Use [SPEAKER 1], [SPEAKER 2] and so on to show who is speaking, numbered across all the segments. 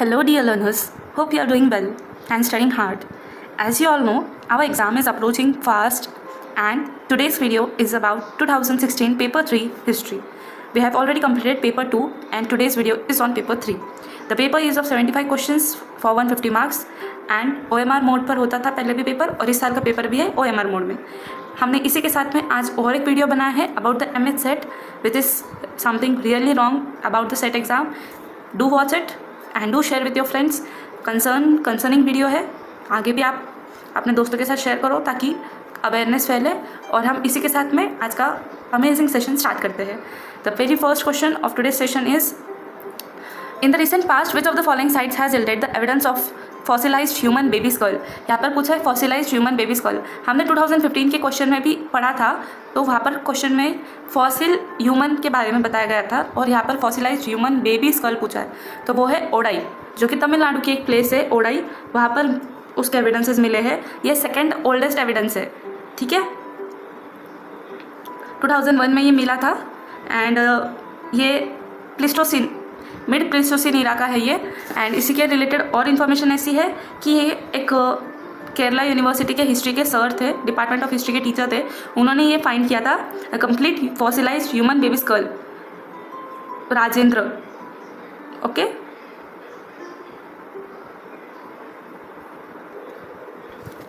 [SPEAKER 1] Hello, dear learners. Hope you are doing well and studying hard. As you all know, our exam is approaching fast, and today's video is about 2016 Paper 3 History. We have already completed Paper 2, and today's video is on Paper 3. The paper is of 75 questions for 150 marks, and OMR mode पर होता था पहले भी paper, और इस साल का paper भी है OMR मोड में. हमने इसी के साथ में आज और एक वीडियो बनाया है about the MH set, which is something really wrong about the set exam. Do watch it and do share with your friends. Concerning video है, आगे भी आप अपने दोस्तों के साथ शेयर करो ताकि अवेयरनेस फैले. और हम इसी के साथ में आज का अमेजिंग सेशन स्टार्ट करते हैं. The very first question of today session is, in the recent past which of the following sites has yielded the evidence of fossilised human baby skull. यहाँ पर पूछा है फॉसिलाइज्ड ह्यूमन बेबी स्कल. हमने 2015 के question में भी पढ़ा था, तो वहाँ पर क्वेश्चन में फॉसिल ह्यूमन के बारे में बताया गया था, और यहाँ पर फॉसिलाइज्ड ह्यूमन बेबी स्कल पूछा है. तो वो है ओडाई, जो कि तमिलनाडु की एक प्लेस है ओडाई. वहाँ पर उसके एविडेंसेस मिले हैं. ये सेकेंड ओल्डेस्ट एविडेंस है, ठीक है. 2001 में ये मिला था, एंड ये प्लिस्टोसिन, मिड प्लिस्टोसिन इरा का है ये. एंड इसी के रिलेटेड और इन्फॉर्मेशन ऐसी है कि ये एक केरला यूनिवर्सिटी के हिस्ट्री के सर थे, डिपार्टमेंट ऑफ हिस्ट्री के टीचर थे. उन्होंने ये फाइंड किया था complete fossilised human baby skull, Rajendra. Okay,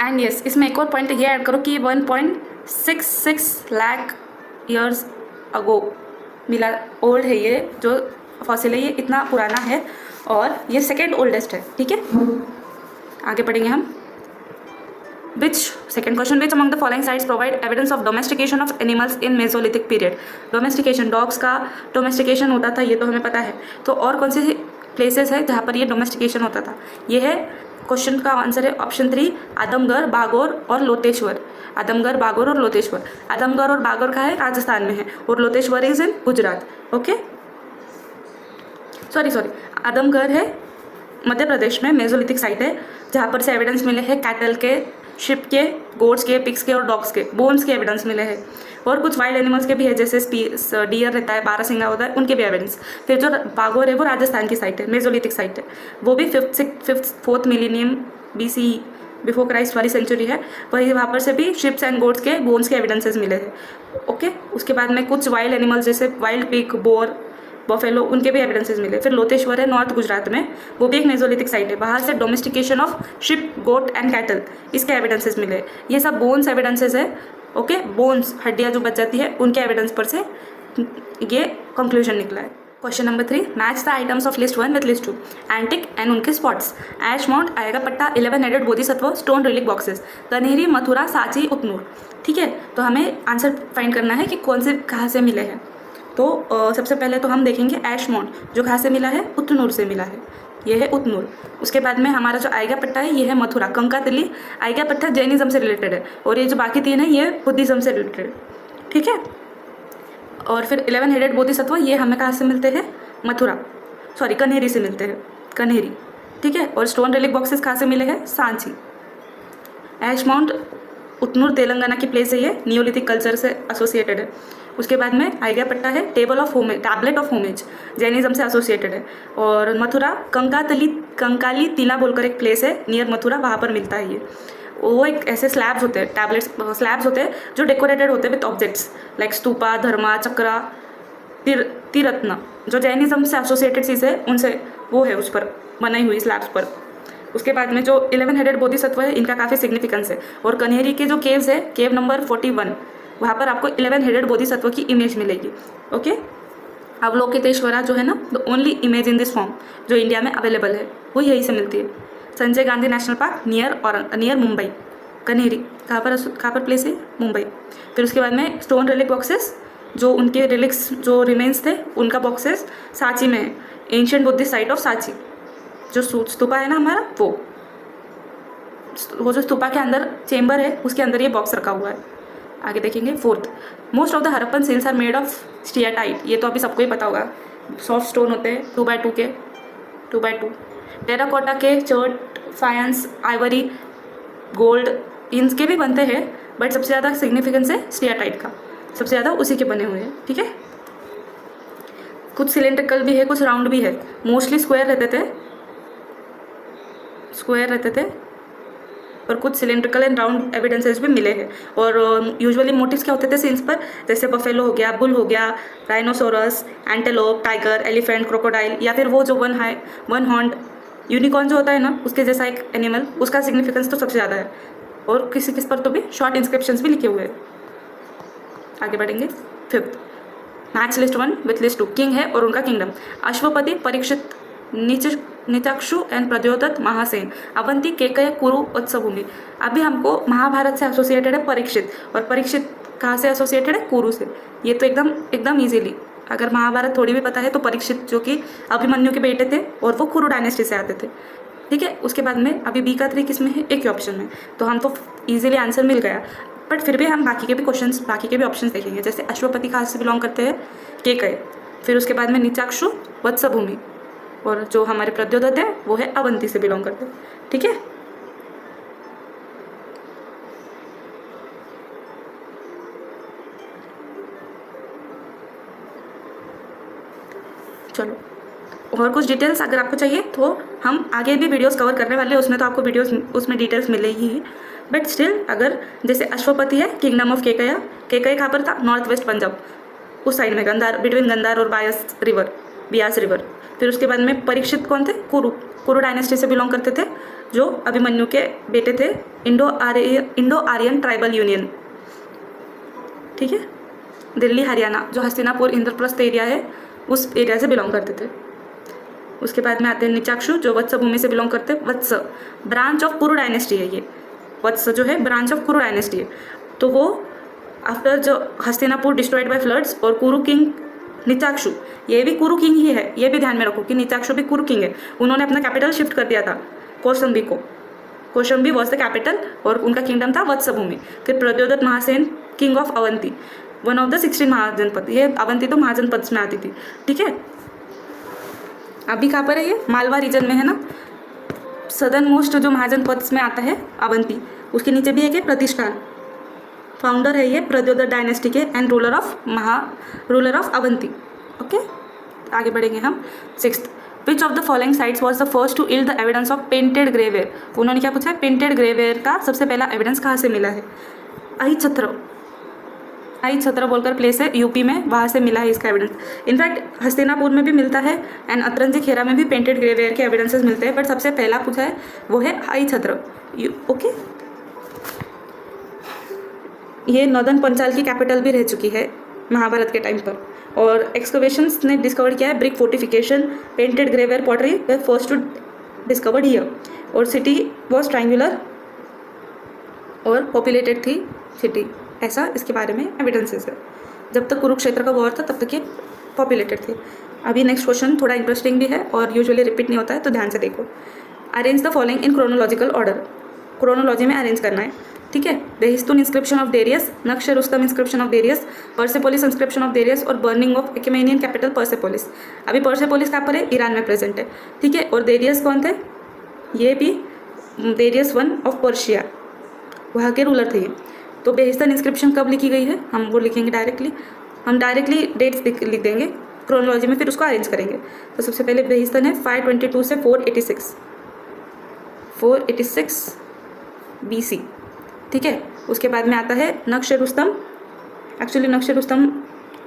[SPEAKER 1] and yes, इसमें एक और पॉइंट ये ऐड करो कि 1.66 लाख ईयर्स अगो मिला, ओल्ड है ये जो फॉसिल है, ये इतना पुराना है, और ये सेकेंड ओल्डेस्ट है, ठीक है. आगे पढ़ेंगे हम. Second question, which among the following sites provide evidence of domestication of animals in Mesolithic period. Domestication, dogs का डोमेस्टिकेशन होता था, ये तो हमें पता है. तो और कौन सी प्लेसेस है जहाँ पर ये डोमेस्टिकेशन होता था? ये है, क्वेश्चन का आंसर है ऑप्शन 3, आदमगढ़, बागोर और लोतेश्वर. आदमगढ़, बागोर और लोतेश्वर. आदमगढ़ और बागोर का है, राजस्थान में है, और Loteshwar is in Gujarat. Okay, sorry, Adamgarh है मध्य प्रदेश में, मेसोलिथिक साइट है, जहाँ पर से एविडेंस मिले हैं कैटल के, शिप के, गोट्स के, पिग्स के और डॉग्स के, बोन्स के एविडेंस मिले हैं. और कुछ वाइल्ड एनिमल्स के भी है, जैसे डियर रहता है, बारहसिंगा होता है, उनके भी एविडेंस. फिर जो बागोर है वो राजस्थान की साइट है, मेसोलिथिक साइट है, वो भी 4th millennium BCE, before Christ वाली सेंचुरी है. वही वहाँ पर से भी शिप्स एंड गोट्स के बोन्स के एविडेंसेस मिले हैं. ओके, उसके बाद में कुछ वाइल्ड एनिमल्स जैसे वाइल्ड पिग, बोर, बफेलो, उनके भी एविडेंसेस मिले. फिर लोतेश्वर है नॉर्थ गुजरात में, वो भी एक मेसोलिथिक साइट है, वहाँ से domestication of sheep, goat and cattle, इसके एविडेंसेस मिले. ये सब बोन्स एविडेंसेस है. ओके, बोन्स, हड्डियाँ जो बच जाती है, उनके एविडेंस पर से ये कंक्लूजन निकला है. Question number 3, match the items of list 1 with list 2. Antique and उनके स्पॉट्स. ऐश माउंट, आएगा पट्टा, 11 headed Bodhisattva, stone relic boxes, Kanheri, Mathura, Sanchi, Utnur. ठीक है, तो हमें आंसर फाइंड करना है कि कौन से कहाँ से मिले हैं. तो सबसे पहले तो हम देखेंगे ऐश माउंट, जो कहाँ से मिला है, उतनूर से मिला है, ये है उतनूर. उसके बाद में हमारा जो आएगा पट्टा है, ये है मथुरा. कंकातिली, आएगा पट्टा जैनिज्म से रिलेटेड है, और ये जो बाकी 3 है ये बुद्धिज्म से रिलेटेड है, ठीक है. और फिर 11 हेडेड बोधिसत्व, ये हमें कहाँ से मिलते हैं, मथुरा, सॉरी कन्हेरी से मिलते हैं, कन्हेरी, ठीक है. और स्टोन रिलिक बॉक्सेस कहाँ से मिले हैं, सांची. ऐश माउंट, उतनूर तेलंगाना की प्लेस है, ये नियोलिथिक कल्चर से एसोसिएटेड है. उसके बाद में आइडिया पट्टा है table of homage, tablet of homage, Jainism से एसोसिएटेड है. और मथुरा, कंकाली तिला बोलकर एक प्लेस है नियर मथुरा, वहाँ पर मिलता है ये. वो एक ऐसे स्लैब्स होते हैं, टैबलेट्स स्लैब्स होते हैं जो डेकोरेटेड होते हैं विथ ऑब्जेक्ट्स लाइक स्तूपा, धर्मा, चक्रा, तिरत्न, जो जैनिज्म से एसोसिएटेड चीज़ है, उनसे वो है उस पर बनाई हुई स्लैब्स पर. उसके बाद में जो 11 हेडेड बोधिसत्व है, इनका काफ़ी सिग्निफिकेंस है. और कन्हेरी के जो केव्स है, केव नंबर 41, वहाँ पर आपको 11 हेडेड बोधिसत्व की इमेज मिलेगी. ओके, अवलोकितेश्वरा जो है ना, the only image in this form जो इंडिया में अवेलेबल है, वो यहीं से मिलती है. Sanjay Gandhi national park near Mumbai, Kanheri कहाँ पर प्लेस है, मुंबई. फिर उसके बाद में स्टोन रिलिक बॉक्सेस, जो उनके रिलिक्स जो रिमेन्स थे, उनका बॉक्सेस सांची में है, ancient Buddhist site of Sanchi. जो स्तूपा है ना हमारा, वो जो स्तूपा के अंदर चेंबर है, उसके अंदर ये बॉक्स रखा हुआ है. आगे देखेंगे. 4th, most of the Harappan seals are made of steatite. ये तो अभी सबको ही पता होगा, सॉफ्ट स्टोन होते हैं 2x2 के, 2x2. टेराकोटा के, चर्ट, फायंस, आइवरी, गोल्ड, इनके भी बनते हैं, बट सबसे ज़्यादा सिग्निफिकेंस है स्टियाटाइट का, सबसे ज़्यादा उसी के बने हुए हैं, ठीक है. कुछ सिलेंड्रिकल भी है, कुछ राउंड भी है, मोस्टली स्क्वायर रहते थे, स्क्वायर रहते थे और कुछ सिलेंड्रिकल एंड राउंड एविडेंसेस भी मिले हैं। और यूजुअली मोटिव्स क्या होते थे सीन्स पर, जैसे बफेलो हो गया, बुल हो गया, rhinoceros, antelope, tiger, elephant, crocodile, या फिर वो जो वन हॉर्न्ड यूनिकॉर्न जो होता है ना, उसके जैसा एक एनिमल, उसका सिग्निफिकेंस तो सबसे ज़्यादा है। और किसी किस पर तो भी शॉर्ट इंस्क्रिप्शंस भी लिखे हुए हैं। आगे बढ़ेंगे। 5th, match list 1 with list 2, king है और उनका किंगडम। अश्वपति, परीक्षित, निचाक्षु एंड प्रद्योत, महासेन, अवंती, केकय, कुरु, वत्सभूमि। अभी हमको महाभारत से एसोसिएटेड है परीक्षित, और परीक्षित कहाँ से एसोसिएटेड है? कुरु से। ये तो एकदम ईजीली, अगर महाभारत थोड़ी भी पता है तो परीक्षित जो कि अभिमन्यु के बेटे थे और वो कुरु डायनेस्टी से आते थे। ठीक है, उसके बाद में अभी बी का 3 किस में है? एक ही ऑप्शन में, तो हम तो ईजिली आंसर मिल गया। बट फिर भी हम बाकी के भी ऑप्शंस देखेंगे। जैसे अश्वपति कहाँ से बिलोंग करते हैं? केकय। फिर उसके बाद में निचाक्षु, वत्सभूमि, और जो हमारे प्रद्योत है वो है अवंती से बिलोंग करते हैं। ठीक है, चलो और कुछ डिटेल्स अगर आपको चाहिए तो हम आगे भी वीडियोस कवर करने वाले हैं, उसमें तो आपको वीडियोस उसमें डिटेल्स मिलेगी ही। बट स्टिल, अगर जैसे अश्वपति है किंगडम ऑफ केकया, केकय कहाँ पर था? नॉर्थ वेस्ट पंजाब, उस साइड में, गंदार, बिटवीन गंदार और बियास रिवर। फिर उसके बाद में परीक्षित कौन थे? कुरु डायनेस्टी से बिलोंग करते थे, जो अभिमन्यु के बेटे थे। Indo Aryan tribal union. ठीक है, दिल्ली हरियाणा जो हस्तिनापुर इंद्रप्रस्थ एरिया है उस एरिया से बिलोंग करते थे। उसके बाद में आते हैं निचाक्षु जो वत्स भूमि से बिलोंग करते हैं। वत्स ब्रांच ऑफ कुरु डायनेस्टी है, ये वत्स जो है ब्रांच ऑफ कुरु डायनेस्टी है। तो वो आफ्टर जो हस्तिनापुर डिस्ट्रॉयड बाय फ्लड्स, और कुरु किंग निचाक्षु, ये भी कुरु किंग ही है, ये भी ध्यान में रखो कि निचाक्षु भी कुरु किंग है। उन्होंने अपना कैपिटल शिफ्ट कर दिया था कौशंबी को, कौशंबी वॉज द कैपिटल, और उनका किंगडम था वत्स भूमि। फिर Pradyot Mahasen king of Avanti, one of the 16 महाजनपद, ये अवंती तो महाजनपद में आती थी। ठीक है, अभी कहाँ पर है? ये मालवा रीजन में है ना, सदर्न मोस्ट जो महाजनपद में आता है अवंती, उसके नीचे भी एक है प्रतिष्ठान। फाउंडर है ये प्रद्योत डायनेस्टी के and ruler of Avanti. Okay, आगे बढ़ेंगे हम। 6th, which of the following sites was the first to yield the evidence of painted grey ware. उन्होंने क्या पूछा है? पेंटेड ग्रेवेयर का सबसे पहला एविडेंस कहाँ से मिला है? आई छत्र बोलकर प्लेस है यूपी में, वहाँ से मिला है इसका एविडेंस। इनफैक्ट हस्तिनापुर में भी मिलता है एंड अतरंजी खेरा में भी पेंटेड ग्रेवेयर के एविडेंसेस मिलते हैं, बट सबसे पहला पूछा है वो है आई छत्र। ओके, ये नॉर्दर्न पंचाल की कैपिटल भी रह चुकी है महाभारत के टाइम पर। और एक्सकवेशंस ने डिस्कवर किया है brick fortification, painted grey ware pottery were first to discovered here, और सिटी वॉज ट्रायंगुलर और पॉपुलेटेड थी सिटी, ऐसा इसके बारे में एविडेंसेस है। जब तक कुरुक्षेत्र का वॉर था तब तक ये पॉपुलेटेड थे। अभी नेक्स्ट क्वेश्चन थोड़ा इंटरेस्टिंग भी है और यूजुअली रिपीट नहीं होता है, तो ध्यान से देखो। Arrange the following in chronological order, chronology में अरेंज करना है। ठीक है, बेहिस्तून इंस्क्रिप्शन ऑफ डेरियस, नक्श Rustam inscription of Darius, Persepolis inscription of Darius, और burning of Achaemenian capital Persepolis. अभी पर्सेपोलिस कहाँ पर है? ईरान में प्रेजेंट है। ठीक है, और डेरियस कौन थे? ये भी डेरियस 1 ऑफ पर्शिया, वहाँ के रूलर थे ये। तो बेहिस्तन इंस्क्रिप्शन कब लिखी गई है हम वो लिखेंगे डायरेक्टली, हम डायरेक्टली डेट्स लिख देंगे क्रोनोलॉजी में, फिर उसको अरेंज करेंगे। तो सबसे पहले बेहिस्तन है 522 से 486 BC। ठीक है, उसके बाद में आता है नक्श रुस्तम, एक्चुअली नक्श रुस्तम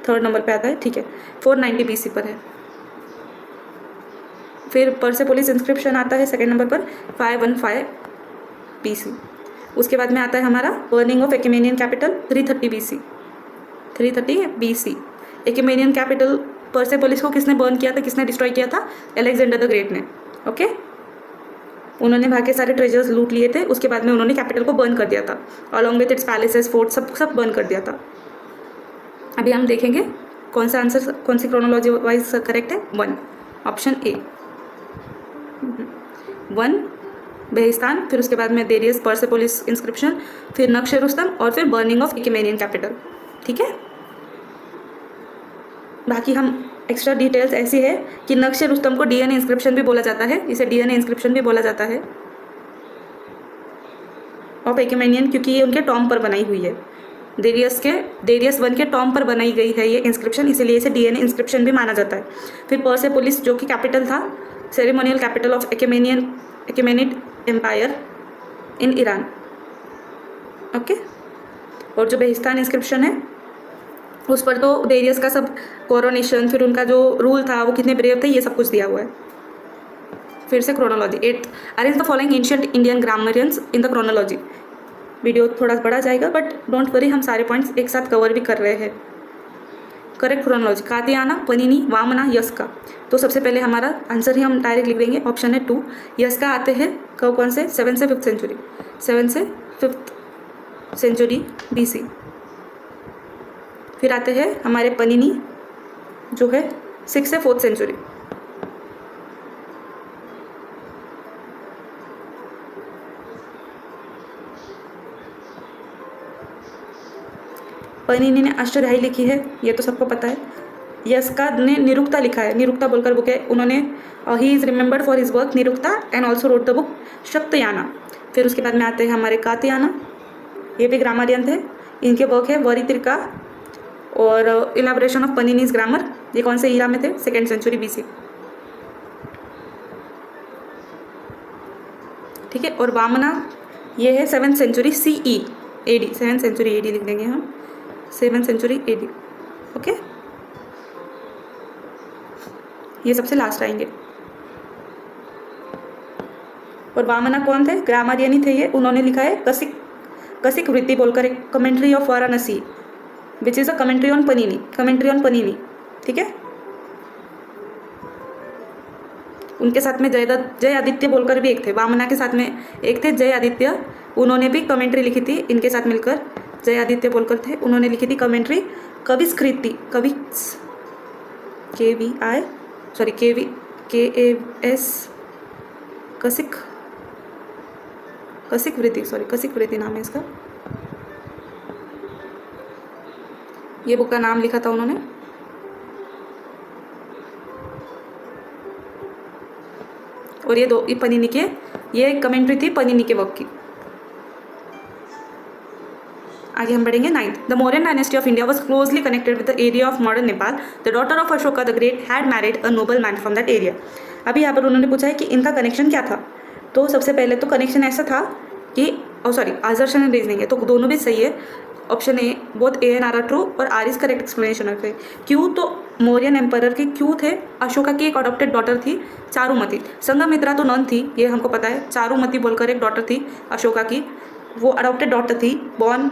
[SPEAKER 1] 3rd नंबर पे आता है। ठीक है, 490 BC पर है। फिर पर्सेपोलिस इंस्क्रिप्शन आता है 2nd नंबर पर 515 BC। उसके बाद में आता है हमारा burning of Achaemenian capital 330 BC। Achaemenian capital Persepolis को किसने बर्न किया था, किसने डिस्ट्रॉय किया था? अलेक्जेंडर द ग्रेट ने। ओके, उन्होंने वहाँ के सारे ट्रेजर्स लूट लिए थे, उसके बाद में उन्होंने कैपिटल को बर्न कर दिया था, along with its palaces, fort, सब बर्न कर दिया था। अभी हम देखेंगे कौन सा आंसर, कौन सी क्रोनोलॉजी वाइज करेक्ट है। 1, ऑप्शन A 1 बेहिस्तान, फिर उसके बाद में डेरियस, पर्सेपोलिस इंस्क्रिप्शन, फिर नक्श रुस्तम, और फिर बर्निंग ऑफ एक्मेनियन कैपिटल। ठीक है, बाकी हम एक्स्ट्रा डिटेल्स ऐसी है कि नक्श रुस्तम को DNA इंस्क्रिप्शन भी बोला जाता है, इसे DNA इंस्क्रिप्शन भी बोला जाता है ऑफ एक्मेनियन, क्योंकि ये उनके टॉम पर बनाई हुई है। डेरियस 1 के टॉम पर बनाई गई है ये इंस्क्रिप्शन, इसीलिए इसे DNA इंस्क्रिप्शन भी माना जाता है। फिर पर्सेपोलिस जो कि कैपिटल था, ceremonial capital of Achaemenid empire in Iran. Okay, और जो बेहिस्तान इंस्क्रिप्शन है उस पर तो डेरियस का सब कोरोनेशन, फिर उनका जो रूल था, वो कितने ब्रेव थे, ये सब कुछ दिया हुआ है। फिर से chronology 8, arrange the following ancient Indian ग्रामरियंस in the chronology. Video थोड़ा बड़ा जाएगा बट डोंट वरी, हम सारे पॉइंट्स एक साथ कवर भी कर रहे हैं। Correct chronology Katyayana, Panini, Vamana, Yaska. तो सबसे पहले हमारा आंसर ही हम डायरेक्ट लिख देंगे, ऑप्शन है 2। यस्का आते हैं कब, कौन से, 7 से 5th सेंचुरी, 7 से 5th सेंचुरी BC। फिर आते हैं हमारे पनीनी जो है 6 से 4th सेंचुरी। पनीनी ने अष्टध्यायी लिखी है, ये तो सबको पता है। यस्का ने निरुक्ता लिखा है, निरुक्ता बोलकर बुक है उन्होंने, he is remembered for his work Nirukta and also wrote the book Shakatayana. फिर उसके बाद में आते हैं हमारे कातियाना, ये भी ग्रामरियन थे, इनके वर्क है वरित्रिका और इलाबोरेशन ऑफ पनीनीज ग्रामर। ये कौन से ईरा में थे, 2nd सेंचुरी BC। ठीक है, और वामना ये है 7th century CE AD, 7th century AD लिख देंगे हम, 7th सेंचुरी AD। ओके, ये सबसे लास्ट आएंगे। और वामना कौन थे, ग्रामरियन ही थे ये, उन्होंने लिखा है कसिक वृत्ति बोलकर एक commentary of Varanasi which is a commentary on Panini. ठीक है, उनके साथ में जय आदित्य बोलकर भी एक थे, वामना के साथ में एक थे जय आदित्य, उन्होंने भी कमेंट्री लिखी थी इनके साथ मिलकर, जय आदित्य बोलकर थे, उन्होंने लिखी थी कमेंट्री कविस्कृति, कसिक वृत्ति नाम है इसका, ये बुक का नाम लिखा था उन्होंने। और ये पनीनी के, ये कमेंट्री थी पनीनी के वर्क की। आगे हम बढ़ेंगे 9th। The Mauryan dynasty of India was closely connected with the area of modern Nepal. The daughter of Ashoka the great had married a noble man from that area. अभी यहाँ पर उन्होंने पूछा है कि इनका कनेक्शन क्या था। तो सबसे पहले तो कनेक्शन ऐसा था कि आजर्शन एंड रीजनिंग है, तो दोनों भी सही है। Option A, both A and R true और R is correct explanation of it. क्यों, तो मौर्यन एम्पायर के क्यों थे, अशोका की एक अडॉप्टेड डॉटर थी चारुमती। संघमित्रा तो नन थी, ये हमको पता है, चारुमती बोलकर एक डॉटर थी अशोका की, वो अडॉप्टेड डॉटर थी बॉर्न।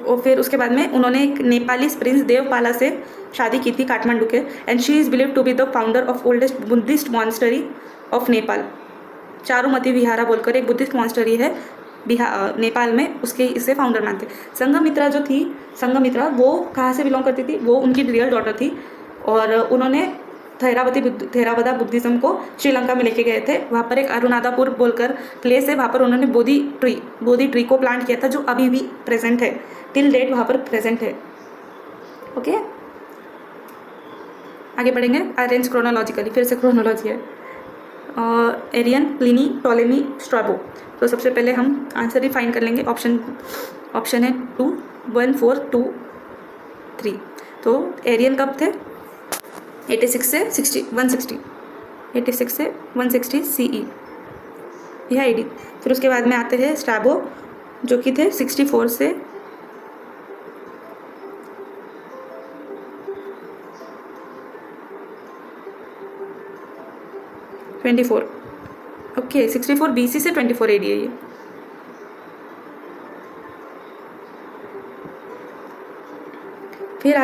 [SPEAKER 1] और फिर उसके बाद में उन्होंने एक नेपाली प्रिंस देवपाला से शादी की थी काठमांडू के, and she is believe to be the founder of oldest Buddhist monastery of Nepal. Charumati Vihara बोलकर एक बुद्धिस्ट मॉन्स्टरी है नेपाल में, उसके इसे फाउंडर मानते। संघमित्रा जो थी, संघमित्रा वो कहाँ से बिलोंग करती थी, वो उनकी रियल डॉटर थी, और उन्होंने थेरावदा बुद्धिज़्म को श्रीलंका में लेके गए थे। वहाँ पर एक अरुणादापुर बोलकर प्लेस है, वहाँ पर उन्होंने बोधि ट्री को प्लांट किया था, जो अभी भी प्रेजेंट है, टिल डेट वहाँ पर प्रेजेंट है। ओके, आगे बढ़ेंगे अरेंज क्रोनोलॉजिकली। फिर से क्रोनोलॉजी है, एरियन, प्लिनी, टॉलेमी, स्ट्रैबो। तो सबसे पहले हम आंसर ही फाइंड कर लेंगे। ऑप्शन है 2, 1, 4, 2, 3। तो एरियन कब थे, 86 से 160, 86 से 160 CE, यह AD। फिर उसके बाद में आते हैं स्ट्रैबो जो कि थे 64 से 24। ओके, 64 BC से 24 AD है ये। फिर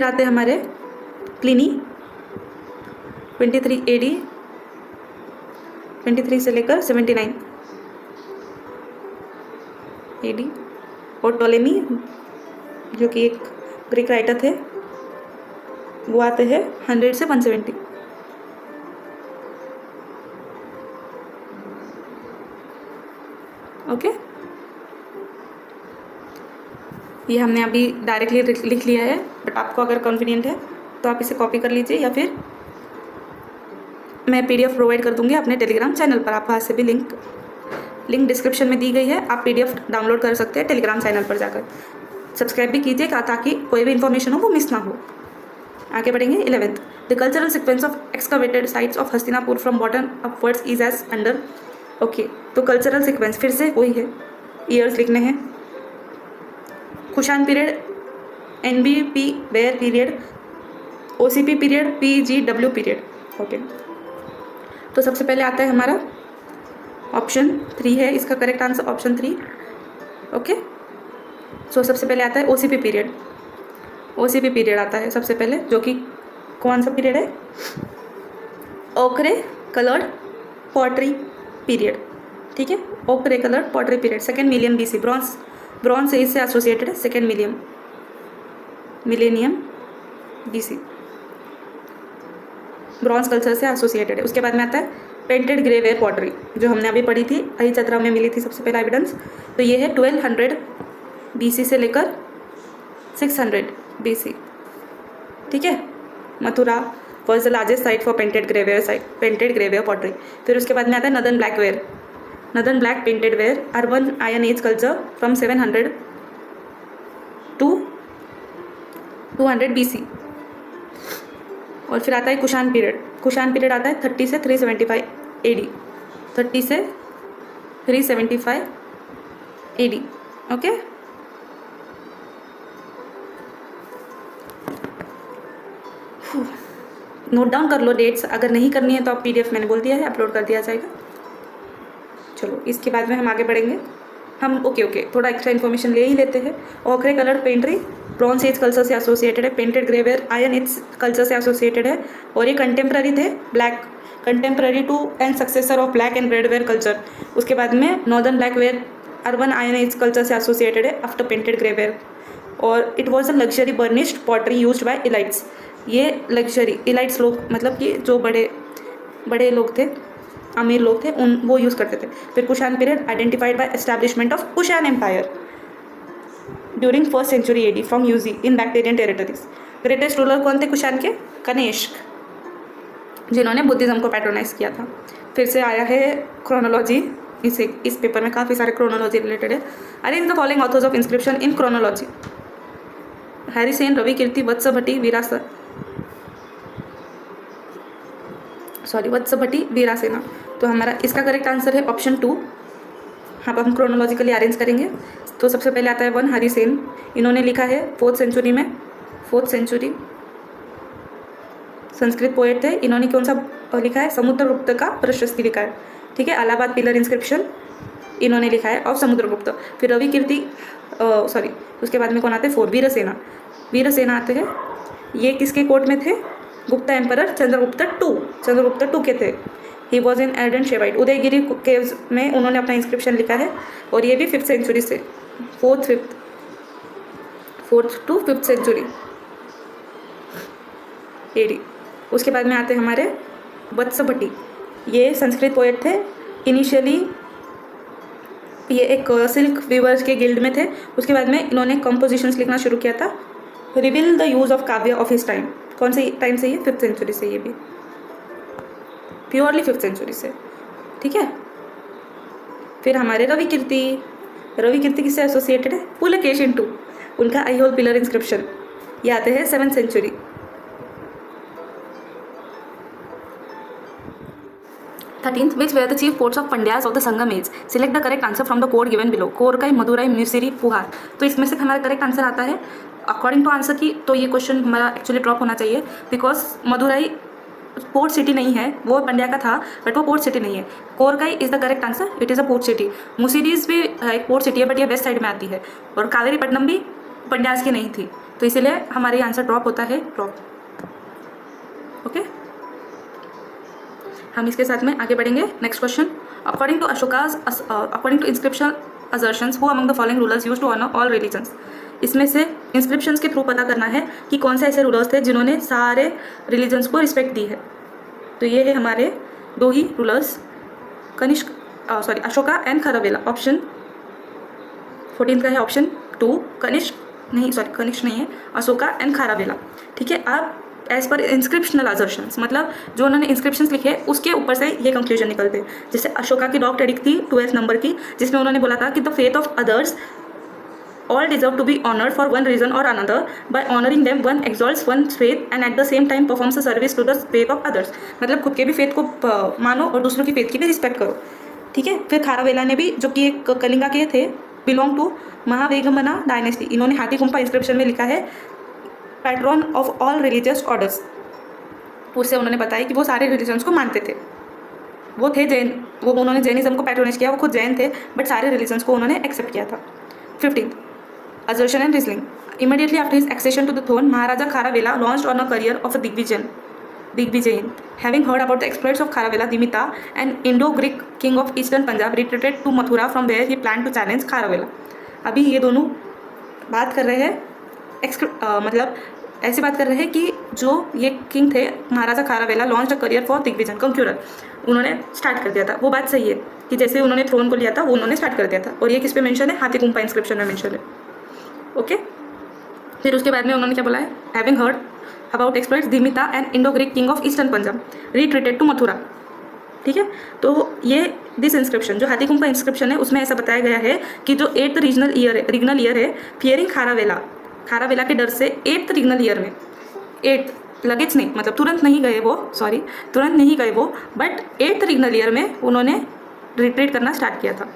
[SPEAKER 1] आते हैं हमारे प्लिनी, 23 AD, 23 से लेकर 79 AD। और टोलेमी जो कि एक ग्रीक राइटर थे, वो आते हैं 100 से 170। ओके, ये हमने अभी डायरेक्टली लिख लिया है, बट आपको अगर कॉन्फिडेंट है तो आप इसे कॉपी कर लीजिए, या फिर मैं PDF प्रोवाइड कर दूंगी अपने टेलीग्राम चैनल पर। आप वहाँ से भी लिंक डिस्क्रिप्शन में दी गई है, आप PDF डाउनलोड कर सकते हैं टेलीग्राम चैनल पर जाकर। सब्सक्राइब भी कीजिएगा ताकि कोई भी इन्फॉर्मेशन हो वो मिस ना हो। आगे बढ़ेंगे 11th। The cultural sequence of excavated sites of Hastinapur from bottom upwards is as under. Okay, तो कल्चरल सिक्वेंस फिर से वही है, ईयर्स लिखने हैं। Kushan period, NBP ware period, OCP period, PGW period. Okay, तो सबसे पहले आता है हमारा ऑप्शन 3 है इसका करेक्ट आंसर, ऑप्शन 3। ओके, सो सबसे पहले आता है OCP पीरियड। OCP पीरियड आता है सबसे पहले, जो कि कौन सा पीरियड है? ओकरे कलर्ड पॉटरी पीरियड। ठीक है, ओकरे coloured pottery period, 2nd million BC। Bronze से इससे एसोसिएटेड है, 2nd millennium BC, bronze culture से एसोसिएटेड है। उसके बाद में आता है पेंटेड ग्रेवेयर पॉटरी, जो हमने अभी पढ़ी थी, अही चतरा में मिली थी सबसे पहला एविडेंस। तो ये है 1200 BC से लेकर 600 BC। ठीक है, Mathura was the largest site for painted grey ware pottery. फिर उसके बाद में आता है northern black painted ware, urban iron age culture from 700 to 200 BC। और फिर आता है कुशान पीरियड आता है 30 से 375 AD, 30 से 375 AD। ओके, नोट डाउन कर लो डेट्स, अगर नहीं करनी है तो आप PDF मैंने बोल दिया है अपलोड कर दिया जाएगा। चलो, इसके बाद में हम आगे बढ़ेंगे। हम ओके थोड़ा एक्स्ट्रा इन्फॉर्मेशन ले ही लेते हैं। Ochre colour pottery bronze age culture से एसोसिएटेड है, painted grey ware iron age culture से एसोसिएटेड है, और ये कंटेम्प्रेरी थे contemporary to and successor of black and red ware culture. उसके बाद में northern black ware urban iron age culture से एसोसिएटेड है आफ्टर पेंटेड ग्रेवेयर, और it was a luxury burnished pottery used by elites. ये luxury elites लोग, मतलब कि जो बड़े लोग थे, अमीर लोग थे, वो यूज़ करते थे। फिर Kushan period identified by establishment of Kushan empire during 1st century AD from Yuezhi in Bactrian territories. Greatest ruler कौन थे कुशान के? कनिष्क, जिन्होंने बुद्धिज्म को पैट्रोनाइज किया था। फिर से आया है क्रोनोलॉजी, इस पेपर में काफ़ी सारे क्रोनोलॉजी रिलेटेड है। Arrange the following authors of inscription in chronology. Hari Sena, Ravi Kirti, Vatsa Bhatti, Virasena. तो हमारा इसका करेक्ट आंसर है ऑप्शन 2। अब हम क्रोनोलॉजिकली अरेंज करेंगे। तो सबसे पहले आता है 1 हरि सेन, इन्होंने लिखा है 4th century में, 4th century, संस्कृत पोएट थे। इन्होंने कौन सा लिखा है? समुद्रगुप्त का प्रशस्ति लिखा है। ठीक है, इलाहाबाद पिलर इंस्क्रिप्शन इन्होंने लिखा है ऑफ समुद्रगुप्त। फिर रवि कीर्ति उसके बाद में कौन आते हैं? 4 वीरसेना आते हैं। ये किसके कोर्ट में थे? गुप्ता एम्परर चंद्रगुप्त टू के थे। He was in ardent Shaivite. Udayagiri caves में उन्होंने अपना इंस्क्रिप्शन लिखा है, और ये भी 5th century से, 4th to 5th century AD। उसके बाद में आते हैं हमारे वत्स भट्टी। ये संस्कृत पोएट थे। इनिशियली ये एक सिल्क वीवर्स के गिल्ड में थे। उसके बाद में इन्होंने कंपोजिशंस लिखना शुरू किया था। रिवील द यूज़ ऑफ काव्य ऑफ हिस टाइम। कौन से टाइम से? ये 5th century से, ये भी प्योरली 5th century से। ठीक है, फिर हमारे रवि कीर्ति किससे एसोसिएटेड है? पुलकेशिन II, उनका आईहोल पिलर इंस्क्रिप्शन, ये आते हैं 7th century। 13th, which were the chief ports of Pandyas of the Sangam age? Select the correct answer from the code given below. Korkai, Madurai, म्यूसिरी, पुहार। तो इसमें से हमारा करेक्ट आंसर आता है अकॉर्डिंग टू आंसर की। तो ये क्वेश्चन हमारा एक्चुअली ड्रॉप होना चाहिए, बिकॉज मदुराई पोर्ट सिटी नहीं है, वो पंड्या का था, बट वो पोर्ट सिटी नहीं है। Korkai is the correct answer, it is a port city. Muziris भी एक पोर्ट सिटी है, बट ये वेस्ट साइड में आती है। और कावेरीपट्टनम भी पंड्यास की नहीं थी, तो इसीलिए हमारे आंसर ड्रॉप होता है, ड्रॉप। ओके, हम इसके साथ में आगे बढ़ेंगे। Next question, according to inscription assertions, who among the following rulers used to honour all religions. इसमें से इंस्क्रिप्शंस के थ्रू पता करना है कि कौन से ऐसे रूलर्स थे जिन्होंने सारे रिलीजन्स को रिस्पेक्ट दी है। तो ये है हमारे 2 ही rulers, Ashoka and Kharavela. Option 14 का है ऑप्शन 2, कनिष्क नहीं है, अशोका एंड खारवेला। ठीक है, आप एज पर इंस्क्रिप्शनल असर्शंस, मतलब जो उन्होंने इंस्क्रिप्शंस लिखे उसके ऊपर से ये कंक्लूजन निकलते हैं। जैसे अशोका की डॉग टेडिक थी 12th नंबर की, जिसमें उन्होंने बोला था कि the faith of others All deserve to be honored for one reason or another. By honoring them, one exalts one's faith and at the same time performs a service to the faith of others. मतलब खुद के भी faith को मानो और दूसरों की faith की भी रिस्पेक्ट करो, ठीक है। फिर खारावेला ने भी, जो कि एक कलिंगा के थे, बिलोंग टू महावेगमना डायनेस्टी, इन्होंने हाथी गुम्फा इंस्क्रिप्शन में लिखा है pattern of all religious orders. उससे उन्होंने बताया कि वो सारे रिलीजन्स को मानते थे, वो थे जैन, वो उन्होंने जैनिज्म को पैट्रोनाइज किया, वो खुद जैन थे बट सारे रिलीजन्स को उन्होंने एक्सेप्ट किया था। 15th, assertion and reasoning. Immediately after his accession to the throne, Maharaja Kharavela launched on a career of a Digvijayan. Having heard about the exploits of Kharavela, Dimita, an Indo-Greek king of eastern Punjab, retreated to Mathura from where he planned to challenge Kharavela. अभी ये दोनों बात कर रहे हैं, मतलब ऐसी बात कर रहे हैं कि जो ये किंग थे महाराजा खारावेला, लॉन्च अ करियर फॉर दिग्विजन, कंक्यूरर, उन्होंने स्टार्ट कर दिया था। वो बात सही है कि जैसे उन्होंने थ्रोन को लिया था वो उन्होंने स्टार्ट कर दिया था, और ये किस पे मेंशन है, हाथी गुम्फा इंस्क्रिप्शन में मेंशन है, ओके। फिर उसके बाद में उन्होंने क्या बोला है, having heard about exploits Dimita and Indo Greek king of eastern Punjab retreated to Mathura, ठीक है। तो ये दिस इंस्क्रिप्शन, जो हाथी गुम्फा इंस्क्रिप्शन है, उसमें ऐसा बताया गया है कि जो 8th रीजनल ईयर है, फियरिंग खारावेला के डर से 8th रीजनल ईयर में, 8 लगेज नहीं, मतलब तुरंत नहीं गए वो, बट 8th रीजनल ईयर में उन्होंने रिट्रीट करना स्टार्ट किया था।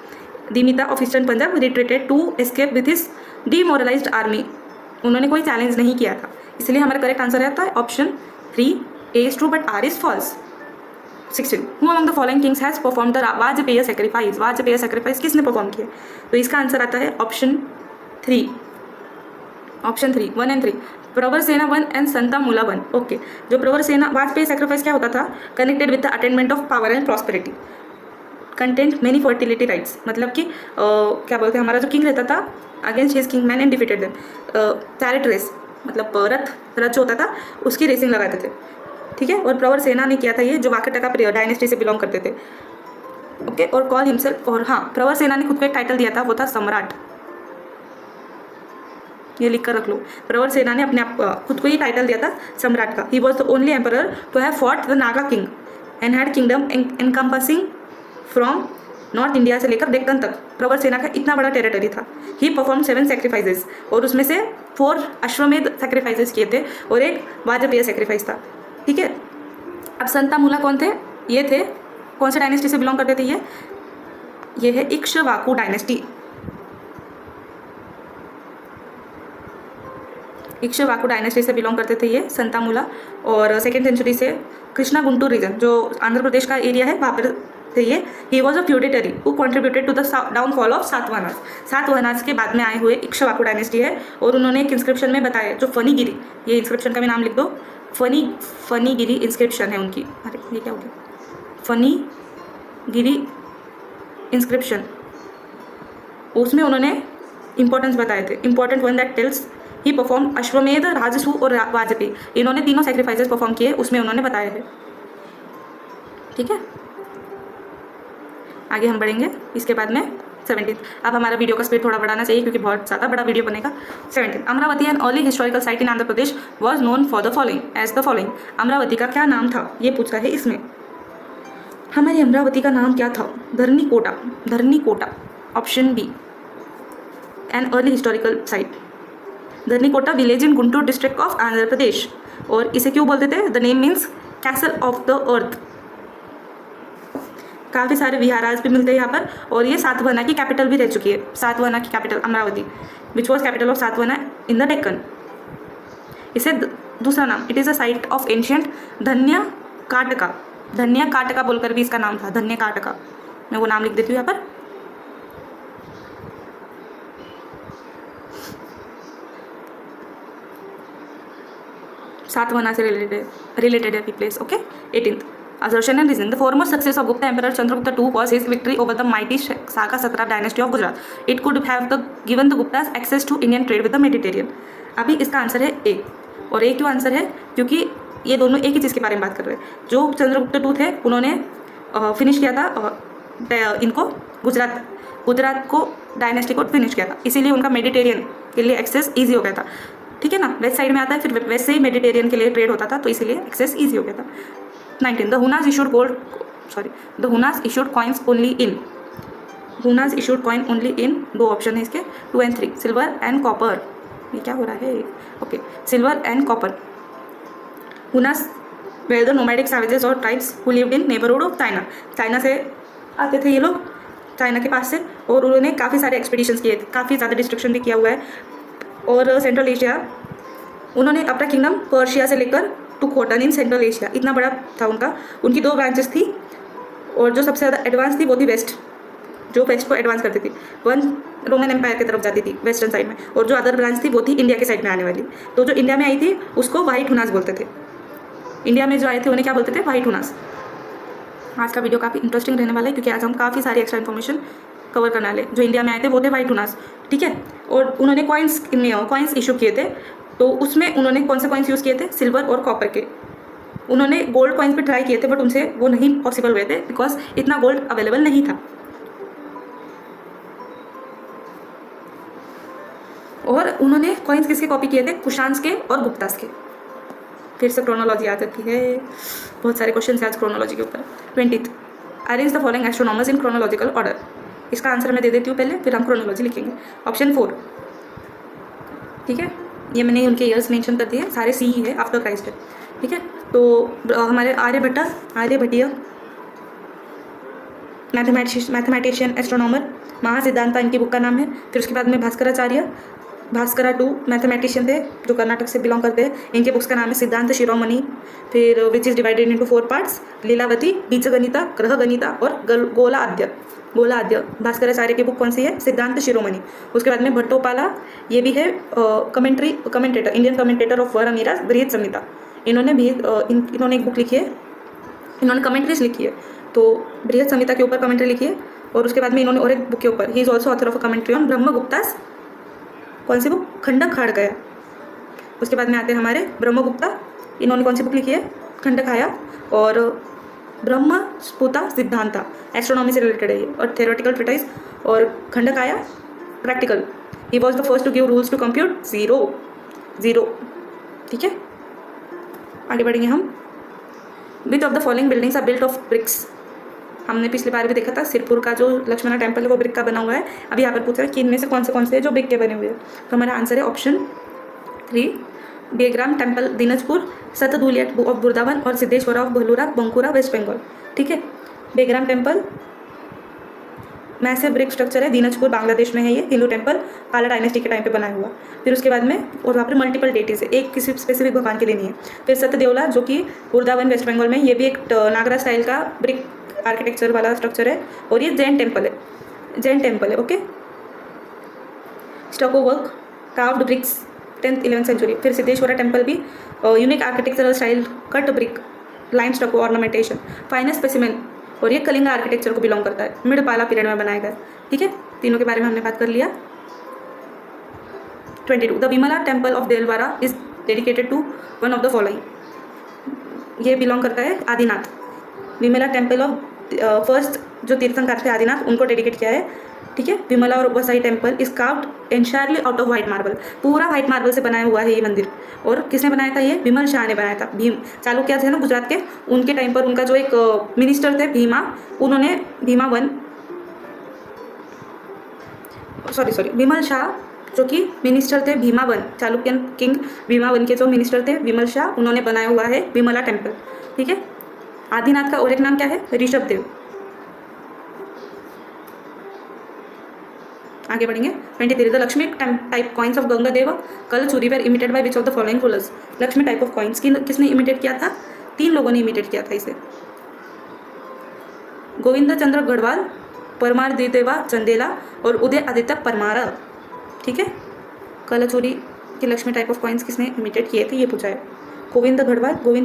[SPEAKER 1] Dimita of eastern Punjab retreated to escape with his demoralised army, उन्होंने कोई चैलेंज नहीं किया था, इसलिए हमारा करेक्ट आंसर रहता है option 3, A is true but R is false। 16, who among the following kings has performed the Vajpayee sacrifice? Vajpayee sacrifice किसने परफॉर्म किया? तो इसका आंसर आता है ऑप्शन 3, 1 and 3, प्रवरसेना 1 एंड संतामूला 1, ओके। जो प्रवरसेना, वाजपेयी सेक्रीफाइस क्या होता था, connected with the attainment of power and prosperity, content many fertility rights, मतलब कि क्या बोलते हैं, हमारा जो किंग रहता था, against his king man and defeated them, chariot race, मतलब रथ जो होता था उसकी रेसिंग लगाते थे, ठीक है। और प्रवरसेना ने किया था ये, जो वाकटका डायनेस्टी से बिलोंग करते थे, ओके। और कॉल हिमसेल्फ, और हाँ, प्रवरसेना ने खुद को एक टाइटल दिया था, वो था सम्राट, ये लिख कर रख लो। प्रवरसेना ने अपने आप खुद को ही टाइटल दिया था सम्राट का। He was the only emperor to have fought the Naga king and had kingdom encompassing from north India से लेकर डेक्कन तक। प्रवरसेना का इतना बड़ा टेरिटरी था। ही परफॉर्म 7 सेक्रीफाइसेस, और उसमें से 4 अश्वमेध सेक्रीफाइसेस किए थे और एक वाजपेय सेक्रीफाइस था, ठीक है। अब संतामूला कौन थे? ये थे, कौन से डायनेस्टी से बिलोंग करते थे ये है इक्ष्वाकु डायनेस्टी। इक्ष्वाकु डायनेस्टी से बिलोंग करते थे ये संतामूला, और 2nd सेंचुरी से कृष्णा गुंटूर रीजन, जो आंध्र प्रदेश का एरिया है, वहाँ पर थे ये। He was a feudatory who contributed to the downfall of Satavahanas के बाद में आए हुए इक्ष्वाकु डायनेस्टी है। और उन्होंने एक इंस्क्रिप्शन में बताया, जो फनीगिरी, ये इंस्क्रिप्शन का भी नाम लिख दो, फनीगिरी इंस्क्रिप्शन है उनकी, अरे ये क्या हो गया, फनीगिरी इंस्क्रिप्शन, उसमें उन्होंने इंपॉर्टेंस बताए थे। Important one that tells he perform अश्वमेध, राजसू और वाजपेयी, इन्होंने तीनों सेक्रीफाइसेस परफॉर्म किए, उसमें उन्होंने बताया है, ठीक है। आगे हम बढ़ेंगे इसके बाद में 17। अब हमारा वीडियो का स्पीड थोड़ा बढ़ाना चाहिए क्योंकि बहुत ज़्यादा बड़ा वीडियो बनेगा। 17, Amaravati an early historical site in Andhra Pradesh was known for the following as the following. Amaravati का क्या नाम था, ये पूछा है इसमें। हमारी अमरावती का नाम क्या था? Dharanikota, option B, an early historical site. Dharanikota village in Guntur district of Andhra Pradesh, और इसे क्यों बोलते थे? The name means castle of the earth. काफ़ी सारे विहाराज भी मिलते हैं यहाँ पर, और ये सातवाहना की कैपिटल भी रह चुकी है। सातवाहना की capital Amaravati, which was capital of Satavahana in the Deccan. इसे दूसरा नाम, it is a site of ancient Dhanyakataka बोलकर भी इसका नाम था, धन्यकाटका। मैं वो नाम लिख देती हूँ यहाँ पर। सातवाहना से रिलेटेड है place, okay. 18th, assertion and reason. The foremost success of Gupta Emperor Chandragupta II was his victory over the mighty Saka Satrap dynasty of Gujarat. It could have given the Guptas access to Indian trade with the Mediterranean. अभी इसका answer है ए, और ए क्यों answer है? क्योंकि ये दोनों एक ही चीज़ के बारे में बात कर रहे हैं। जो चंद्रगुप्त II थे उन्होंने फिनिश किया था इनको गुजरात को डायनेस्टी को फिनिश किया था, इसीलिए उनका मेडिटेरियन के लिए एक्सेस ईजी हो गया था, ठीक है ना। वेस्ट साइड में आता है, फिर वैसे ही मेडिटेरियन के लिए ट्रेड होता था, तो इसीलिए एक्सेस ईजी हो गया था। 19, the Hunas issued coins only in Huns issued coin only in, 2 option है इसके 2 and 3, सिल्वर एंड कॉपर। ये क्या हो रहा है? Okay, silver and copper. Hunas were the nomadic savages और tribes who lived in neighbourhood of China. China से आते थे ये लोग, चाइना के पास से, और उन्होंने काफ़ी सारे एक्सपीडिशंस किए थे, काफ़ी ज़्यादा डिस्ट्रक्शन भी किया हुआ है। और सेंट्रल एशिया, उन्होंने अपना किंगडम पर्शिया से लेकर टू खोटन इन सेंट्रल एशिया, इतना बड़ा था उनका। उनकी 2 ब्रांचेस थी, और जो सबसे ज़्यादा एडवांस थी वो थी वेस्ट, जो वेस्ट को एडवांस करती थी। वन रोमन एम्पायर की तरफ जाती थी वेस्टर्न साइड में, और जो अदर ब्रांच थी वो थी इंडिया के साइड में आने वाली। तो जो इंडिया में आई थी उसको वाइट हुनास बोलते थे। इंडिया में जो आए थे उन्हें क्या बोलते थे? White Huns. आज का वीडियो काफ़ी इंटरेस्टिंग रहने वाला है, क्योंकि आज हम काफ़ी सारी एक्स्ट्रा इन्फॉर्मेशन कवर करने वाले। जो इंडिया में आए थे वो थे वाइट हुनास, ठीक है। और उन्होंने कॉइन्स इशू किए थे, तो उसमें उन्होंने कौन से कॉइन्स यूज़ किए थे? सिल्वर और कॉपर के। उन्होंने गोल्ड कॉइन्स भी ट्राई किए थे, बट उनसे वो नहीं पॉसिबल हुए थे, बिकॉज इतना गोल्ड अवेलेबल नहीं था। और उन्होंने कॉइन्स किसके कॉपी किए थे? कुशान्स के और गुप्तास के। फिर से क्रोनोलॉजी आ जाती है, बहुत सारे क्वेश्चन हैं आज क्रोनोलॉजी के ऊपर। 20th, arrange the following astronomers in chronological order. इसका आंसर मैं दे देती हूँ पहले, फिर हम क्रोनोलॉजी लिखेंगे। ऑप्शन 4, ठीक है, ये मैंने उनके ईयर्स मेंशन कर दिए, सारे सी ही है, आफ्टर क्राइस्ट है, ठीक है। तो हमारे आर्यभट्टीय मैथमेटिशियन, एस्ट्रोनॉमर, महासिद्धांता इनकी बुक का नाम है। फिर उसके बाद में भास्करा 2 मैथमेटिशियन थे जो कर्नाटक से बिलोंग करते हैं। इनके बुक्स का नाम है सिद्धांत शिरोमणि, फिर which is divided into 4 parts, Lilavati, Bijaganita, Grahaganita और गोलाद्य। भास्कराचार्य की बुक कौन सी है? सिद्धांत शिरोमणि। उसके बाद में भट्टोपाला, ये भी है कमेंटेटर, इंडियन कमेंटेटर ऑफ वरमीरास, बृहत संहिता। इन्होंने एक बुक लिखी है, इन्होंने कमेंट्रीज लिखी है, तो बृहत संहिता के ऊपर कमेंट्री लिखी है। और उसके बाद में इन्होंने और एक बुक के ऊपर, he is also author of a commentary on Brahmagupta's, कौन सी बुक? खंडक गया। उसके बाद में आते हैं हमारे ब्रह्मगुप्ता, इन्होंने कौन सी बुक लिखी है? खंडकाया और ब्रह्मस्फुता सिद्धांता, एस्ट्रोनॉमी से रिलेटेड है ये, और थ्योरेटिकल ट्रीटाइज। और Khandakaya practical, he was the first to give rules to compute zero, ठीक है। आगे बढ़ेंगे हम। Which of the following buildings are built of bricks. हमने पिछली बार भी देखा था, सिरपुर का जो लक्ष्मणा टेम्पल है वो ब्रिक का बना हुआ है। अभी यहाँ पर पूछ रहा है कि इनमें से कौन से हैं जो ब्रिक के बने हुए हैं। तो हमारा आंसर है option 3, Begram temple Dinajpur, Satdeuliya of Burdwan और सिद्धेश्वरा ऑफ भलूरा बंकुरा वेस्ट बंगाल, ठीक है। Begram temple massive brick structure है, दिनाजपुर बांग्लादेश में है ये हिंदू टेम्पल, पाला डायनेस्टी के टाइम पे बनाया हुआ। फिर उसके बाद में, और वहाँ पर मल्टीपल डेटीज है, एक किसी स्पेसिफिक भगवान के लिए नहीं है। फिर सत्यदेवला जो कि बुर्दावन वेस्ट बंगाल में, ये भी एक नागरा स्टाइल का ब्रिक आर्किटेक्चर वाला स्ट्रक्चर है, और ये जैन टेम्पल है, okay. Stucco work, carved bricks 10th 11th century. फिर सिद्धेश्वरा टेम्पल भी unique architectural style, cut brick, line stucco ornamentation, finest specimen, और ये कलिंगा आर्किटेक्चर को बिलोंग करता है, मिड पाला पीरियड में बनाया गया, ठीक है। तीनों के बारे में हमने बात कर लिया। 22, the Vimala temple of Delwara is dedicated to one of the following. ये बिलोंग करता है Adinath. Vimala temple of first जो तीर्थंकर थे आदिनाथ, उनको डेडिकेट किया है, ठीक है। विमला और Vasahi temple is carved entirely out of white marble, पूरा वाइट मार्बल से बनाया हुआ है ये मंदिर। और किसने बनाया था? ये विमल शाह ने बनाया था। भीम चालुक्य थे ना गुजरात के, उनके टाइम पर उनका जो एक मिनिस्टर थे विमल शाह जो कि मिनिस्टर थे भीमावन, चालुक्यन किंग भीमावन के जो मिनिस्टर थे विमल शाह, उन्होंने बनाया हुआ है विमला टेम्पल, ठीक है। आदिनाथ का और एक नाम क्या है? ऋषभ देव। आगे बढ़ेंगे। 23, the Lakshmi type coins of Ganga Deva Kalachuri were imitated by which of the following rulers. Lakshmi type of coins किसने इमिटेट किया था? 3 लोगों ने इमिटेट किया था इसे, गोविंद चंद्र गढ़वाल, परमार द्विदेवा चंदेला और उदय आदित्य परमारा, ठीक है। कलचूरी की लक्ष्मी टाइप ऑफ कॉइन्स किसने इमिटेट किए थे, ये पूछा है। गोविंद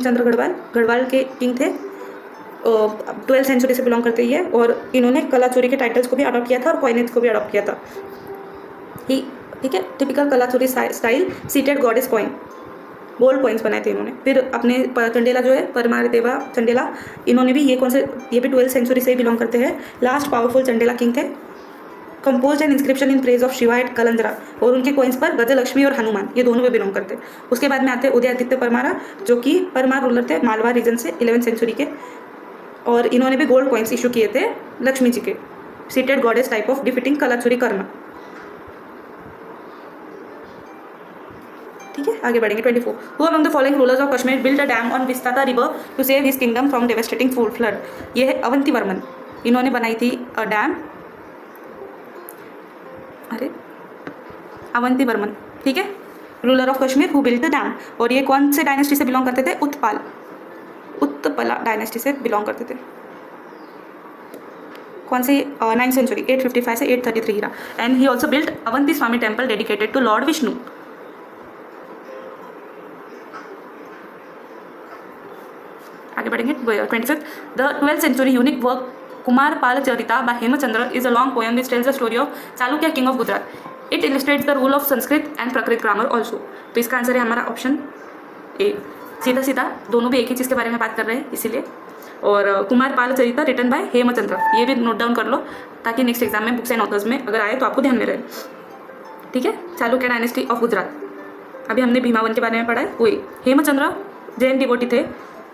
[SPEAKER 1] चंद्र गढ़वाल के किंग थे, 12th सेंचुरी से बिलोंग करते हैं, और इन्होंने कलाचूरी के टाइटल्स को भी अडॉप्ट किया था और कॉइनेज को भी अडॉप्ट किया था, ठीक है। Typical Kalachuri style seated goddess coin, gold coins बनाए थे इन्होंने। फिर अपने चंडेला जो है, परमार देवा चंडेला, इन्होंने भी ये भी 12th सेंचुरी से ही बिलोंग करते हैं, लास्ट पावरफुल चंडेला किंग थे। Compose an inscription in praise of Shiva at Kalanjara, और उनके कॉइन्स पर गजलक्ष्मी और हनुमान, ये दोनों भी बिलोंग करते हैं। उसके बाद में आते हैं उदय आदित्य परमारा, जो कि परमार रूलर थे मालवा रीजन से 11th सेंचुरी के, और इन्होंने भी गोल्ड कॉइन्स इशू किए थे लक्ष्मी जी के, seated goddess type of defeating Kalachuri Karna. ठीक है, आगे बढ़ेंगे 24. Who among the following rulers of Kashmir built a dam on Vistata river to save his kingdom from devastating flood? ये है अवंती वर्मन. इन्होंने बनाई थी डैम. अरे अवंती वर्मन, ठीक है, ruler of Kashmir who built the dam. और ये कौन से डायनेस्टी से बिलोंग करते थे? उत्तपला डायनेस्टी से बिलोंग करते थे. कौन सी? 9th सेंचुरी, 855 से 833 हीरा. And he also built Avanti Swami temple dedicated to lord Vishnu. आगे बढ़ेंगे 25. The 12th century unique work Kumarapala Charita by Hemachandra is a long poem which tells the story of Chalukya king of Gujarat. It illustrates the rule of Sanskrit and Prakrit grammar also. तो इसका answer है हमारा option A. सीधा सीधा दोनों भी एक ही चीज़ के बारे में बात कर रहे हैं इसीलिए. और कुमारपाल चरिता रिटन बाय हेमचंद्र, ये भी नोट डाउन कर लो ताकि नेक्स्ट एग्जाम में बुक्स एंड ऑथर्स में अगर आए तो आपको ध्यान में रहे. ठीक है, चालुक्य डायनेस्टी ऑफ गुजरात. अभी हमने भीमावन के बारे में पढ़ा है. वही हेमचंद्र जैन डिवोटी थे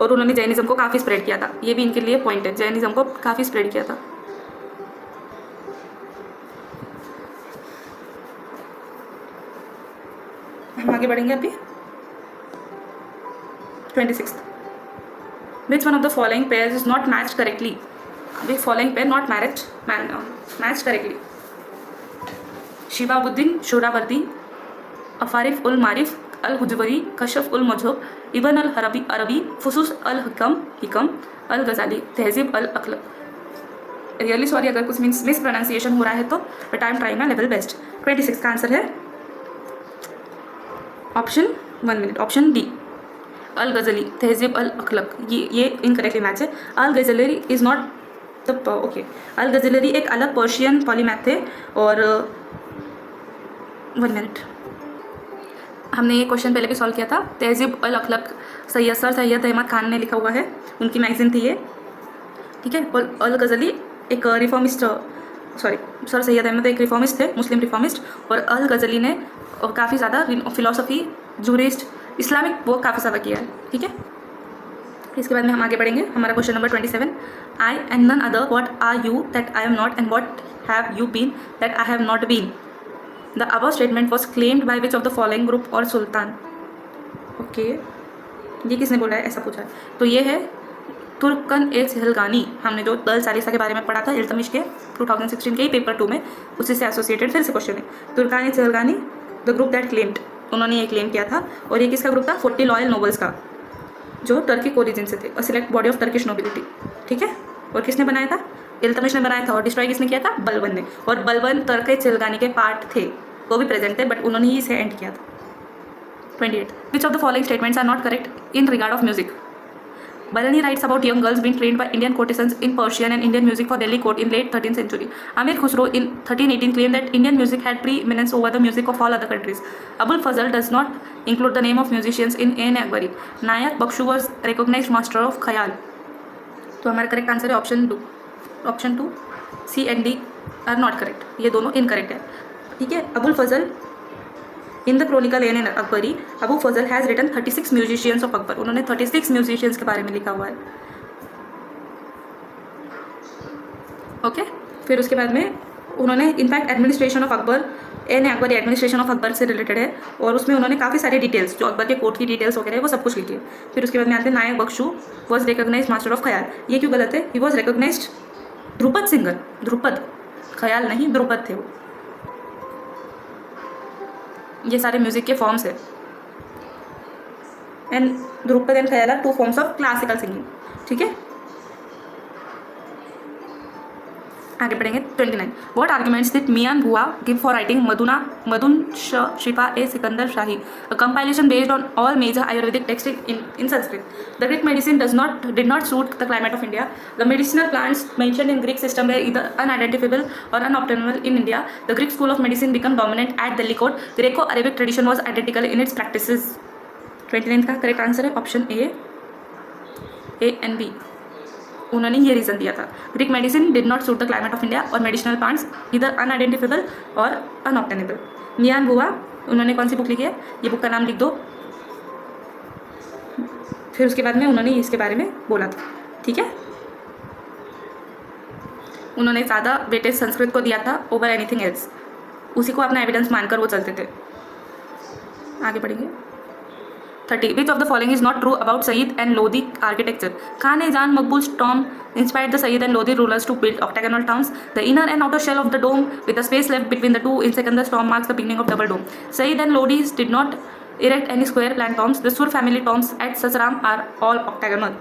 [SPEAKER 1] और उन्होंने जैनिज्म को काफ़ी स्प्रेड किया था. ये भी इनके लिए पॉइंट है, जैनिज्म को काफ़ी स्प्रेड किया था. हम आगे बढ़ेंगे अभी 26. Which one of the following pairs is not matched correctly? अभी following pair not match correctly. Shihabuddin Suhrawardi, Awarif ul Maarif al Hujwiri, Kashf ul Mahjub, Ibn अल अरबी, फुसूस अल हिकम अल गजाली, तहजीब अल अखलक. रियली सॉरी अगर कुछ मिस प्रोनाउंसिएशन हो रहा है तो, but I am trying my level best. 26 का आंसर है option 1 minute, option D all Ghazali, तहजीब अल अखलक. ये इनकरेक्टली मैच है. अल गजलरी इज़ नॉट द ओके. अल गजलरी एक अलग पर्शियन पॉलीमैथ थे. और 1 मिनट, हमने ये क्वेश्चन पहले भी सॉल्व किया था. तहजीब अल अखलक सर सैयद अहमद खान ने लिखा हुआ है, उनकी मैगजीन थी ये. ठीक है, और अल गजली एक reformist, sorry sir Syed Ahmad एक रिफॉर्मिस्ट थे, मुस्लिम रिफॉर्मिस्ट. और अल गजली ने काफ़ी ज़्यादा फिलोसफी, जूरिस्ट, इस्लामिक वो काफ़ी ज़्यादा किया है. ठीक है, इसके बाद में हम आगे बढ़ेंगे. हमारा question number 27. I and none other what are you that I am not and what have you been that I have not been. The above statement was claimed by which of the following group और sultan. Okay, ये किसने बोला है ऐसा पूछा है. तो ये है तुर्कन ए चहलगानी. हमने जो दल सालिसा के बारे में पढ़ा था इल्तमिश के 2016 के ही पेपर 2 में, उसी से एसोसिएटेड फिर से क्वेश्चन है. Turkan e Chahalgani the group that claimed, उन्होंने ये क्लेम किया था. और ये किसका ग्रुप था? 40 लॉयल नोबल्स का, जो टर्किक ओरिजिन से थे. और select body of Turkish nobility. ठीक है, और किसने बनाया था? इल्तमिश ने बनाया था. और डिस्ट्रॉय किसने किया था? बलबन ने. और बलबन तुर्क ए चहलगानी के पार्ट थे, वो भी प्रेजेंट थे, बट उन्होंने ही इसे एंड किया था. 28. Which of the following statements are not correct in regard of music? Balani writes about young girls being trained by Indian courtesans in Persian and Indian music for Delhi court in late 13th century. Amir Khusro in 1318 claimed that Indian music had preeminence over the music of all other countries. Abul Fazl does not include the name of musicians in A. Akbari. Nayak Bakshu was recognized master of Khayal. तो हमारा correct answer है option 2. Option 2 C and D are not correct, ये दोनों incorrect है. ठीक है, Abul Fazl in the chronicle Ain Akbari, Abu Fazl has written 36 musicians of Akbar. उन्होंने 36 musicians के बारे में लिखा हुआ है. ओके, फिर उसके बाद में उन्होंने in fact administration of Akbar, Ain Akbari administration of Akbar से रिलेटेड है. और उसमें उन्होंने काफ़ी सारी डिटेल्स, जो अकबर के कोर्ट की डिटेल्स वगैरह है, वो सब कुछ लिखी है. फिर उसके बाद में आते हैं Nayak Bakshu was recognise master of khayal. ये क्यों गलत है? He was recognised dhrupad singer. Dhrupad, khayal नहीं, ध्रुपद थे वो. ये सारे म्यूजिक के फॉर्म्स है. And dhrupad and khayal are 2 forms of classical singing. ठीक है, आगे पढ़ेंगे 29. वॉट आर्ग्यूमेंट्स डिड मियान बुआ give for writing Madan Shifa e Sikandar Shahi, a compilation based on all major ayurvedic text in Sanskrit. The Greek medicine did not suit the climate of India. The medicinal plants mentioned in Greek system were either unidentifiable or unobtainable in India. The Greek school of medicine became dominant at Delhi court. Greco-Arabic tradition was identical in its practices. 29 का correct answer है option A and B. उन्होंने ये reason दिया था, Greek medicine did not suit the climate of India और medicinal plants इधर अनआइडेंटिफेबल और अनऑब्टेनेबल. मियान बुआ, उन्होंने कौन सी बुक लिखी है? ये बुक का नाम लिख दो. फिर उसके बाद में उन्होंने इसके बारे में बोला था. ठीक है, उन्होंने ज़्यादा वेटेज संस्कृत को दिया था ओवर एनीथिंग एल्स, उसी को अपना एविडेंस मानकर वो चलते थे। आगे बढ़ेंगे। 30. Which of the following is not true about Sayyid and Lodi architecture? Khan-e-Jan Maqbul's tomb inspired the Sayyid and Lodi rulers to build octagonal towns. The inner and outer shell of the dome with the space left between the two in Sikandar's tomb marks the beginning of double dome. Sayyid and Lodi did not erect any square plan tombs. The Sur family tombs at Sasaram are all octagonal.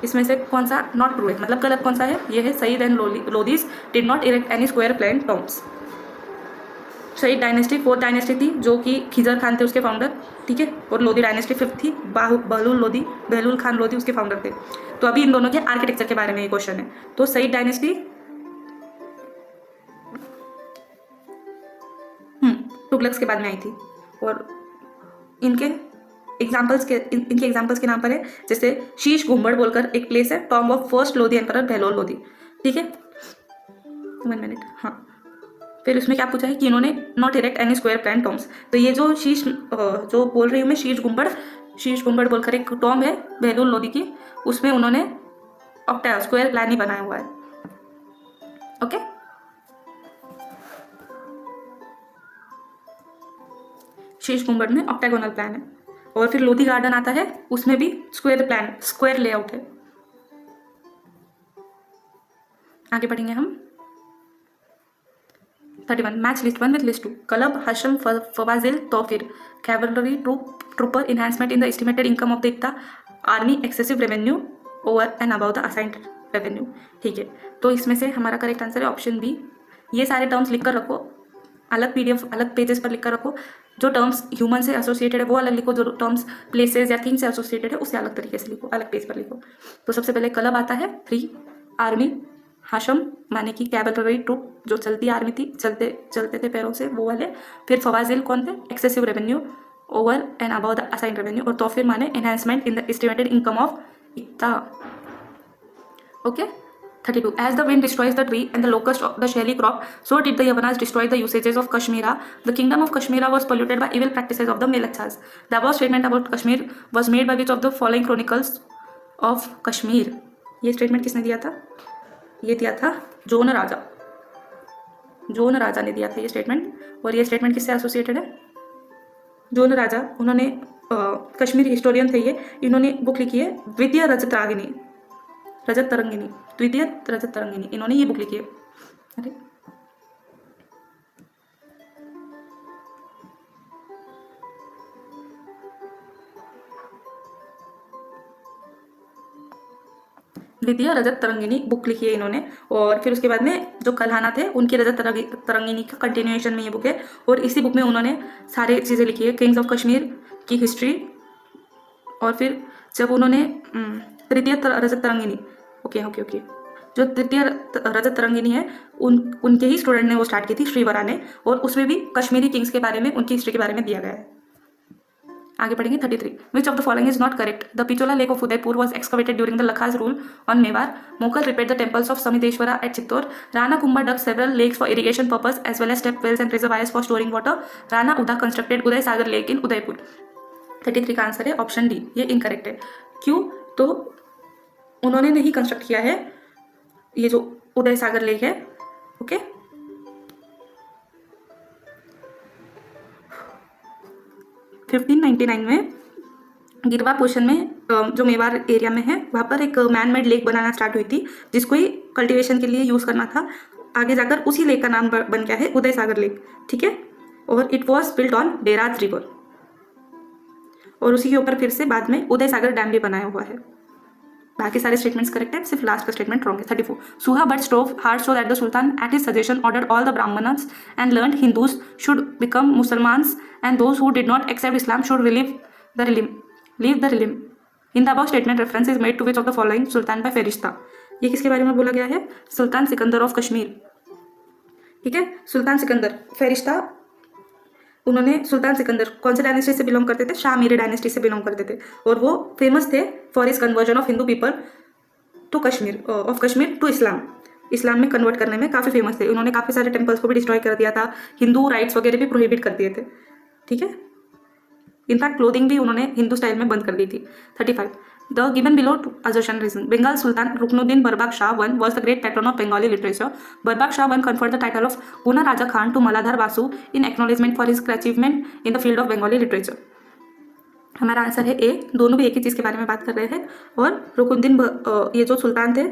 [SPEAKER 1] इसमें से कौन सा not true है, मतलब गलत कौन सा है? ये है Sayyid and Lodis did not erect any square plan tombs. Sayyid dynasty 4th dynasty थी जो कि खिजर खान थे उसके फाउंडर, ठीक है, और लोधी डायनेस्टी 5th थी, बहलुल खान लोधी उसके फाउंडर थे। तो अभी इन दोनों के आर्किटेक्चर के बारे में ये क्वेश्चन है। तो सईद डायनेस्टी तुगलक्स के बाद में आई थी और इनके एग्जाम्पल्स के नाम पर है, जैसे शीश गुम्बड़ बोलकर एक प्लेस है, tomb of first Lodhi emperor Bahlol Lodhi, ठीक है। 1 मिनट, हाँ। फिर उसमें क्या पूछा है कि इन्होंने not erect any square plan tombs. तो ये जो जो बोल रही हूँ मैं शीश गुम्बड़ बोलकर एक टॉम्ब है बहलोल लोधी की, उसमें उन्होंने स्क्वायर प्लान ही बनाया हुआ है। ओके, शीश गुम्बड़ में ऑक्टागोनल प्लान है। और फिर लोधी गार्डन आता है, उसमें भी स्क्वायर लेआउट है। आगे बढ़ेंगे हम। 31. Match list 1 with list 2. Qalb Hasham Fawajil Taufir cavalry trooper enhancement in the estimated income of the iqta army excessive revenue over and above the assigned revenue, ठीक है। तो इसमें से हमारा करेक्ट आंसर है ऑप्शन बी। ये सारे टर्म्स लिख कर रखो, अलग PDF अलग पेजेस पर लिख कर रखो। जो टर्म्स ह्यूमन से एसोसिएटेड है वो अलग लिखो, जो टर्म्स प्लेसेस या थिंग्स से एसोसिएटेड है उसे अलग तरीके से लिखो, अलग पेज पर लिखो। तो सबसे पहले क्लब आता है 3, आर्मी, हाशम माने कि कैवलरी ट्रूप जो चलती आर्मी थी, चलते थे पैरों से, वो वाले। फिर फवाजिल कौन थे? Excessive revenue over and above the assigned revenue. और तौफिर माने enhancement in the estimated income of iqta. Okay. 32. As the wind destroys the tree and the locust of the shelly crop, so did the Yavanas destroy the usages of Kashmira. The kingdom of Kashmira was polluted by evil practices of the Melachas. The above statement about Kashmir was made by which of the following chronicles of Kashmir? ये statement किसने दिया था? ये दिया था zone राजा ने दिया था ये स्टेटमेंट। और ये स्टेटमेंट किससे एसोसिएटेड है? जोन राजा, उन्होंने कश्मीरी हिस्टोरियन थे ये, इन्होंने बुक लिखी है द्वितीय रजत तरंगिनी, इन्होंने ये बुक लिखी है। अरे द्वितीय रजत तरंगिनी बुक लिखी है इन्होंने। और फिर उसके बाद में जो कल्हाना थे उनकी रजत तरंगिनी का कंटिन्यूएशन में ये बुक है। और इसी बुक में उन्होंने सारे चीज़ें लिखी है, किंग्स ऑफ कश्मीर की हिस्ट्री। और फिर जब उन्होंने तृतीय रजत तरंगिनी ओके जो तृतीय रजत तरंगिनी है उनके ही स्टूडेंट ने वो स्टार्ट की थी, श्रीवरा ने। और उसमें भी कश्मीरी किंग्स के बारे में, उनकी हिस्ट्री के बारे में दिया गया है। आगे पढ़ेंगे। 33. Which of the following is not correct? The Pichola lake of Udaipur was excavated during the Lakhas rule on Mewar. Mughal repaired the temples of Samideshwara at Chittor. Rana Kumbha dug several lakes for irrigation purpose as well as step wells and reservoirs for storing water. Rana Uda constructed Uday Sagar lake in Udaipur. 33 का answer है option D, ये incorrect है। क्यों? तो उन्होंने नहीं construct किया है ये जो उदय सागर लेक है। ओके। Okay? 1599 में गिरवा पोर्शन में जो मेवाड़ एरिया में है वहाँ पर एक मैन मेड लेक बनाना स्टार्ट हुई थी, जिसको ही कल्टीवेशन के लिए यूज़ करना था। आगे जाकर उसी लेक का नाम बन गया है उदय सागर लेक, ठीक है। और it was built on Deraj river. और उसी के ऊपर फिर से बाद में उदय सागर डैम भी बनाया हुआ है। बाकी सारे स्टेटमेंट्स करेक्ट है, सिर्फ लास्ट का स्टेटमेंट रॉन्ग है। 34. Suha but strove hard so that the Sultan at his suggestion ordered all the Brahmanas and learned Hindus should become Muslims and those who did not accept Islam should leave the realm. In the above statement reference is made to which of the following Sultan by Ferishta? ये किसके बारे में बोला गया है? सुल्तान Sikandar of Kashmir, ठीक है। सुल्तान सिकंदर फेरिश्ता, उन्होंने सुल्तान सिकंदर कौन से डायनेस्टी से बिलोंग करते थे? शाहमीरी डायनेस्टी से बिलोंग करते थे। और वो फेमस थे for his conversion of Hindu people to Kashmir to Islam में कन्वर्ट करने में काफ़ी फेमस थे। उन्होंने काफ़ी सारे टेम्पल्स को भी डिस्ट्रॉय कर दिया था, हिंदू राइट्स वगैरह भी प्रोहिबिट कर दिए थे, ठीक है। इनफैक्ट क्लोथिंग भी उन्होंने हिंदू स्टाइल में बंद कर दी थी। 35. The given below assertion reason. Bengal Sultan Ruknuddin Barbaq Shah I was the great patron of Bengali literature. Barbaq Shah I conferred the title of Guna Raja Khan to Maladhar Basu in acknowledgement for his achievement in the field of Bengali literature. हमारा answer है ए, दोनों भी एक ही चीज़ के बारे में बात कर रहे हैं। और रुकनुद्दीन ये जो सुल्तान थे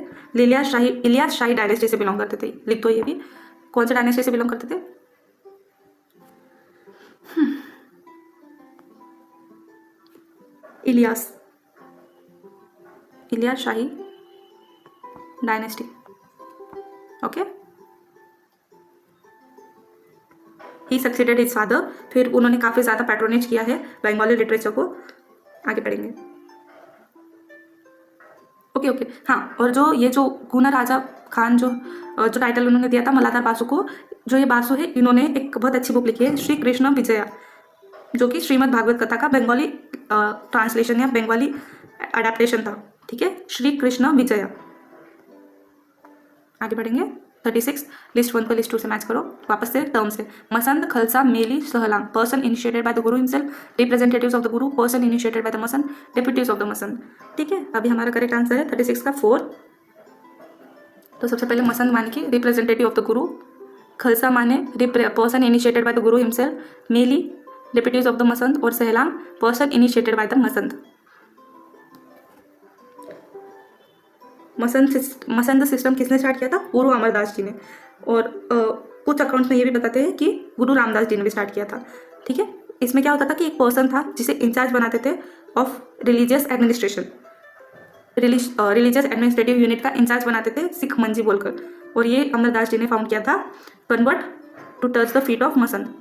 [SPEAKER 1] इलियास शाही डायनेस्टी से बिलोंग करते थे। लिख दो ये भी, कौन से डायनेस्टी से बिलोंग करते थे? इलियास शाही डायनेस्टी। ओके, ही सक्सीडेड हिज फादर। फिर उन्होंने काफ़ी ज़्यादा पैट्रोनेज किया है बंगाली लिटरेचर को। आगे पढ़ेंगे। ओके हाँ, और जो गुना राजा खान जो टाइटल उन्होंने दिया था मलाधार बासु को, जो ये बासु है इन्होंने एक बहुत अच्छी बुक लिखी है श्री कृष्ण विजया, जो कि श्रीमद् भागवत कथा का बंगाली ट्रांसलेशन या बंगाली अडेप्टेशन था। ठीक है, श्री कृष्ण विजया। आगे बढ़ेंगे। 36 लिस्ट 1 को लिस्ट 2 से मैच करो। वापस से टर्म से मसंद, खलसा, मेली, सहलांग। Person initiated by the guru himself, representatives of the Guru, person initiated by the Masand, deputies of the Masand. ठीक है, अभी हमारा करेक्ट आंसर है 36 का 4। तो सबसे पहले मसंद माने की representative of the guru, Khalsa माने person initiated by the guru himself, Meli deputies of the masand, और Sahlang person initiated by the masand. Masand system किसने स्टार्ट किया था? गुरु अमरदास जी ने। और कुछ अकाउंट्स में ये भी बताते हैं कि गुरु रामदास जी ने भी स्टार्ट किया था। ठीक है, इसमें क्या होता था कि एक पर्सन था जिसे इंचार्ज बनाते थे of religious administration, religious administrative unit का इंचार्ज बनाते थे सिख मंजी बोलकर। और ये अमरदास जी ने फाउंड किया था, convert to touch the feet of Masand.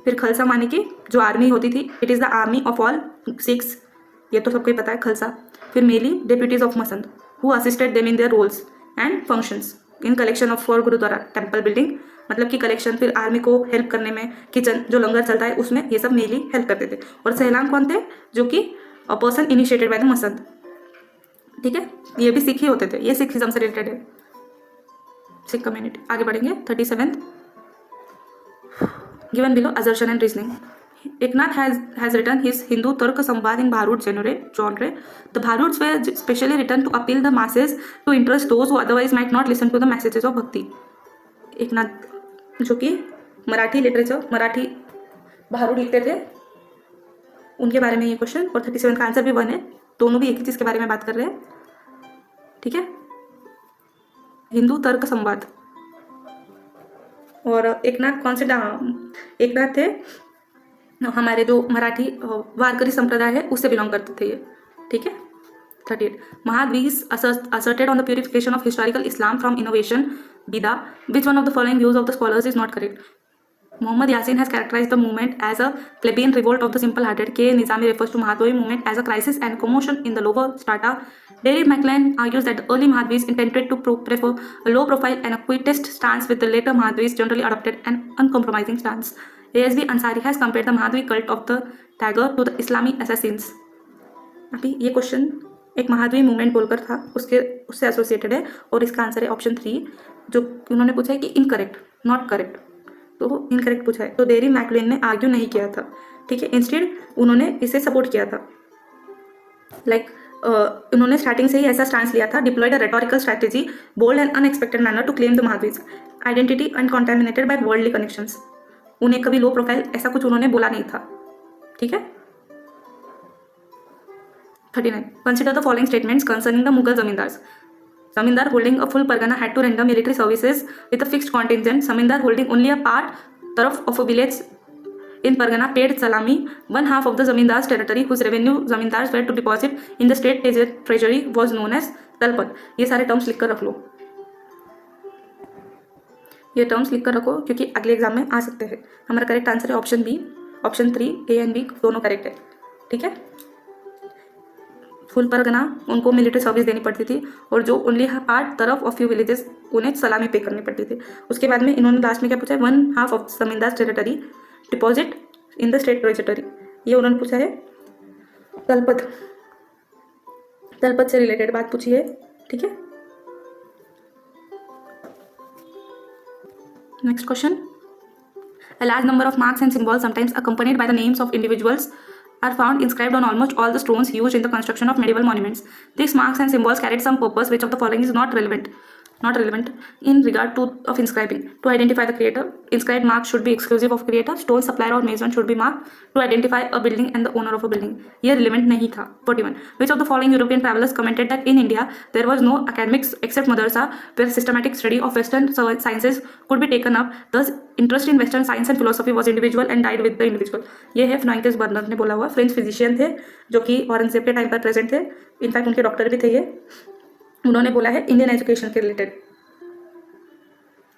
[SPEAKER 1] फिर खलसा माने की जो आर्मी होती थी, it is the army of all Sikhs, ये तो सबको ही पता है खलसा। फिर mainly deputies of Masand who assisted them in their roles and functions in collection of for gurdwara temple building. मतलब कि कलेक्शन, फिर आर्मी को हेल्प करने में, किचन जो लंगर चलता है उसमें, ये सब मेनली हेल्प करते थे। और सहलांग कौन थे? जो कि person initiated by the Masand. ठीक है, ये भी सिख ही होते थे, ये सिखिज्म से रिलेटेड है, सिख कम्युनिटी। आगे बढ़ेंगे। 37 given below assertion and reasoning. Eknath has written his Hindu Turk Samvad in Bharut genre. The Bharuts were specially written to appeal the masses to interest those who otherwise might not listen to the messages of bhakti. Eknath जो कि Marathi literature, Marathi Bharud लिखते थे, उनके बारे में ये question. और 37 का आंसर भी 1 है, दोनों भी एक ही चीज़ के बारे में बात कर रहे हैं। ठीक है, हिंदू तर्क संवाद। और एकनाथ कौन से एकनाथ थे हमारे जो मराठी वारकरी संप्रदाय है उससे बिलोंग करते थे ये। ठीक है। 38 Mahadvis asserted on the purification of historical Islam from innovation bida. Which one of the following views of the scholars is not correct? Muhammad Yasin has characterized the movement as a plebeian revolt of the simple-hearted. K. Nizami refers to Mahatmavi movement as a crisis and commotion in the lower strata. David McLean argues that the early Mahadvis intended to prefer a low-profile and a quietist stance, with the later Mahadvis generally adopted an uncompromising stance. A.S.B. Ansari has compared the Mahadvi cult of the dagger to the Islami assassins. अभी ये question एक महाद्वी movement बोलकर था, उससे associated है। और इसका answer है ऑप्शन 3, जो उन्होंने पूछा है कि इनकरेक्ट, नॉट करेक्ट, तो इनकरेक्ट पूछा है। तो डेरी मैकलेन ने आर्ग्यू नहीं किया था। ठीक है, इंस्टेड उन्होंने इसे सपोर्ट किया था। उन्होंने स्टार्टिंग से ही ऐसा स्टांस लिया था, deployed a rhetorical strategy, bold and unexpected manner to claim the Mahadvij identity uncontaminated by worldly connections. उन्हें कभी लो प्रोफाइल ऐसा कुछ उन्होंने बोला नहीं था। ठीक है। 39 Consider the following statements concerning the Mughal zamindars. Zamindar holding a full pargana had to render military services with a fixed contingent. Zamindar holding only a part taraf of a village in pargana paid salami. One half of the zamindar's territory whose revenue zamindars were to deposit in the state treasury was known as talpat. ये सारे terms लिख कर रख लो, ये terms लिख कर रखो क्योंकि अगले एग्जाम में आ सकते हैं। हमारा करेक्ट आंसर है option B, option 3, A and B दोनों करेक्ट है। ठीक है, फुल परगना उनको मिलिट्री सर्विस देनी पड़ती थी, और जो ओनली पार्ट तरफ ऑफ फ्यू विलेजेस उन्हें सलामी पे करनी पड़ती थी। उसके बाद में इन्होंने लास्ट में क्या पूछा है? 1/2 ऑफ जमींदार territory deposit in the state treasury, ये उन्होंने पूछा है। तलपत से रिलेटेड बात पूछी है। ठीक है, next question. A large number of marks and symbols, sometimes accompanied by the names of individuals, are found inscribed on almost all the stones used in the construction of medieval monuments. These marks and symbols carried some purpose. Which of the following is not relevant in regard to of inscribing? To identify the creator, inscribed marks should be exclusive of creator. Stone supplier or mason should be marked to identify a building and the owner of a building. ये relevant नहीं था. 41. Which of the following European travelers commented that in India there was no academics except madrasa where systematic study of Western sciences could be taken up. Thus interest in Western science and philosophy was individual and died with the individual. ये है फ्रांकिस burner ने बोला हुआ. French physician थे जो कि औरंगजेब के time पर प्रेजेंट थे. इनफैक्ट उनके डॉक्टर भी थे ये. उन्होंने बोला है इंडियन एजुकेशन के रिलेटेड.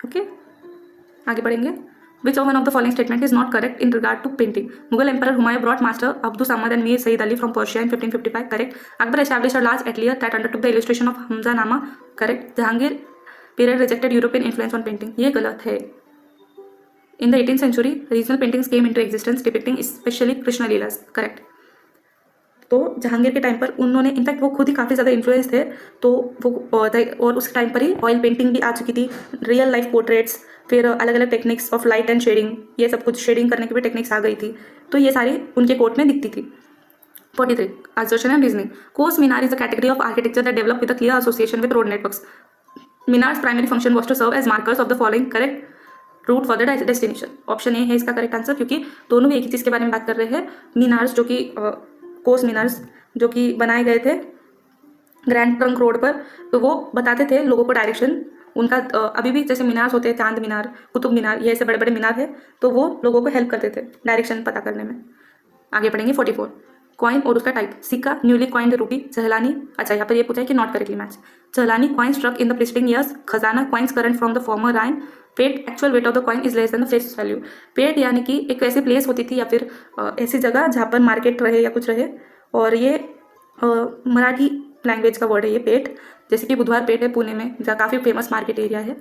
[SPEAKER 1] ओके, आगे बढ़ेंगे. Which one of the following statement is not correct in regard to painting? Mughal emperor Humayun brought master Abdul Samad and Mir Sayyid Ali from Persia in 1555. Correct. Akbar established a large atelier that undertook the illustration of Hamza Nama. Correct. Jahangir period rejected European influence on painting. ये गलत है. In the 18th century regional paintings came into existence depicting specially Krishna leelas. Correct. तो जहांगीर के time पर उन्होंने in fact वो खुद ही काफ़ी ज़्यादा इन्फ्लुएंस थे. तो वो और उस टाइम पर ही ऑयल पेंटिंग भी आ चुकी थी, रियल लाइफ पोर्ट्रेट्स, फिर अलग अलग techniques of light and shading, ये सब कुछ शेडिंग करने की भी टेक्निक्स आ गई थी. तो ये सारी उनके कोर्ट में दिखती थी. 43. Assertion and reasoning. Coarse minar is a category of architecture that developed with a clear association with road networks. Minar's primary function was to serve as markers of the following correct route for the destination. Option A है इसका correct answer, क्योंकि दोनों भी एक ही चीज़ के बारे में बात कर रहे हैं. मीनार्स जो कि कोस मीनार्स जो कि बनाए गए थे ग्रैंड ट्रंक रोड पर, तो वो बताते थे लोगों को डायरेक्शन. उनका अभी भी जैसे मीनार्स होते हैं, चांद मीनार, कुतुब मीनार, ये ऐसे बड़े बड़े मीनार है, तो वो लोगों को हेल्प करते थे डायरेक्शन पता करने में. आगे पढ़ेंगे. 44. कॉइन और उसका टाइप. सिक्का, न्यूली कॉइंड रूपी, चहलानी. अच्छा, यहाँ पर ये पूछा है कि not correctly match. Chalani coin struck in the preceding years. Khazana coins current from the former reign. Pat, actual weight of the coin is less than the face value. Pat यानी कि एक ऐसी प्लेस होती थी या फिर ऐसी जगह जहाँ पर मार्केट रहे या कुछ रहे, और ये मराठी लैंग्वेज का वर्ड है ये पेट. जैसे कि बुधवार पेट है पुणे में, जहाँ काफ़ी फेमस मार्केट एरिया है.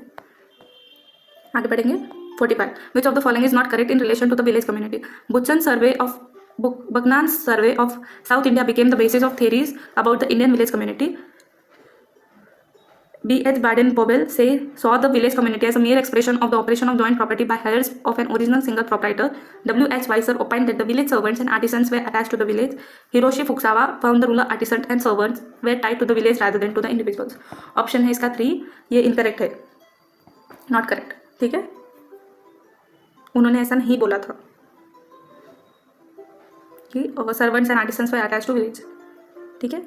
[SPEAKER 1] आगे बढ़ेंगे. 45. Which of the following is not correct in relation to the village community? Buchanan survey of Buchanan's survey of South India became the basis of theories about the Indian village community. B.H. Baden-Powell saw the village community as a mere expression of the operation of joint property by heirs of an original single proprietor. W.H. Weiser opined that the village servants and artisans were attached to the village. Hiroshi Fukusawa found the ruler, artisans and servants were tied to the village rather than to the individuals. Option है इसका 3, ये incorrect है, not correct. ठीक है, उन्होंने ऐसा नहीं बोला था कि servants and artisans were attach to village. ठीक है,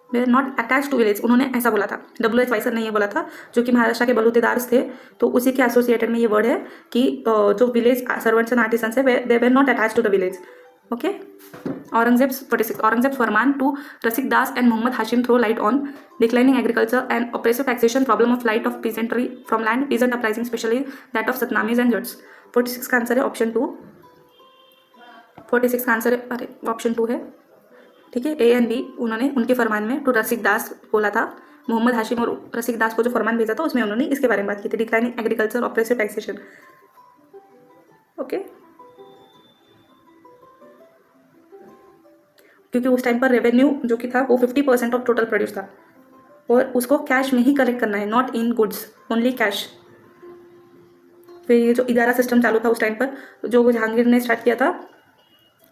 [SPEAKER 1] वे are not attach to village, उन्होंने ऐसा बोला था. W.H. वाइसर ने ये बोला था, जो कि महाराष्ट्र के बलूतेदार्स थे, तो उसी के एसोसिएटेड में ये वर्ड है कि जो विलेज सर्वेंट्स एंड आर्टिसंस है they were not attach to the village. Okay. Aurangzeb 46. Aurangzeb farman to Rasik Das and Mohammad Hashim throw light on declining agriculture and oppressive taxation, problem of light of peasantry from land, peasant uprising specially that of Satnamis and Jats. 46 का answer है option 2. 46 का answer है, अरे option 2 है. ठीक है, ए and B उन्होंने उनके फरमान में टू रसिक दास बोला था. मोहम्मद हाशिम और रसिक दास को जो फरमान भेजा था उसमें उन्होंने इसके बारे में बात की थी, declining agriculture, oppressive taxation. Okay, क्योंकि उस टाइम पर रेवेन्यू जो कि था वो 50% ऑफ टोटल प्रोड्यूस था, और उसको कैश में ही कलेक्ट करना है, not in goods, only cash. फिर ये जो इदारा सिस्टम चालू था उस टाइम पर, जो जहांगीर ने स्टार्ट किया था,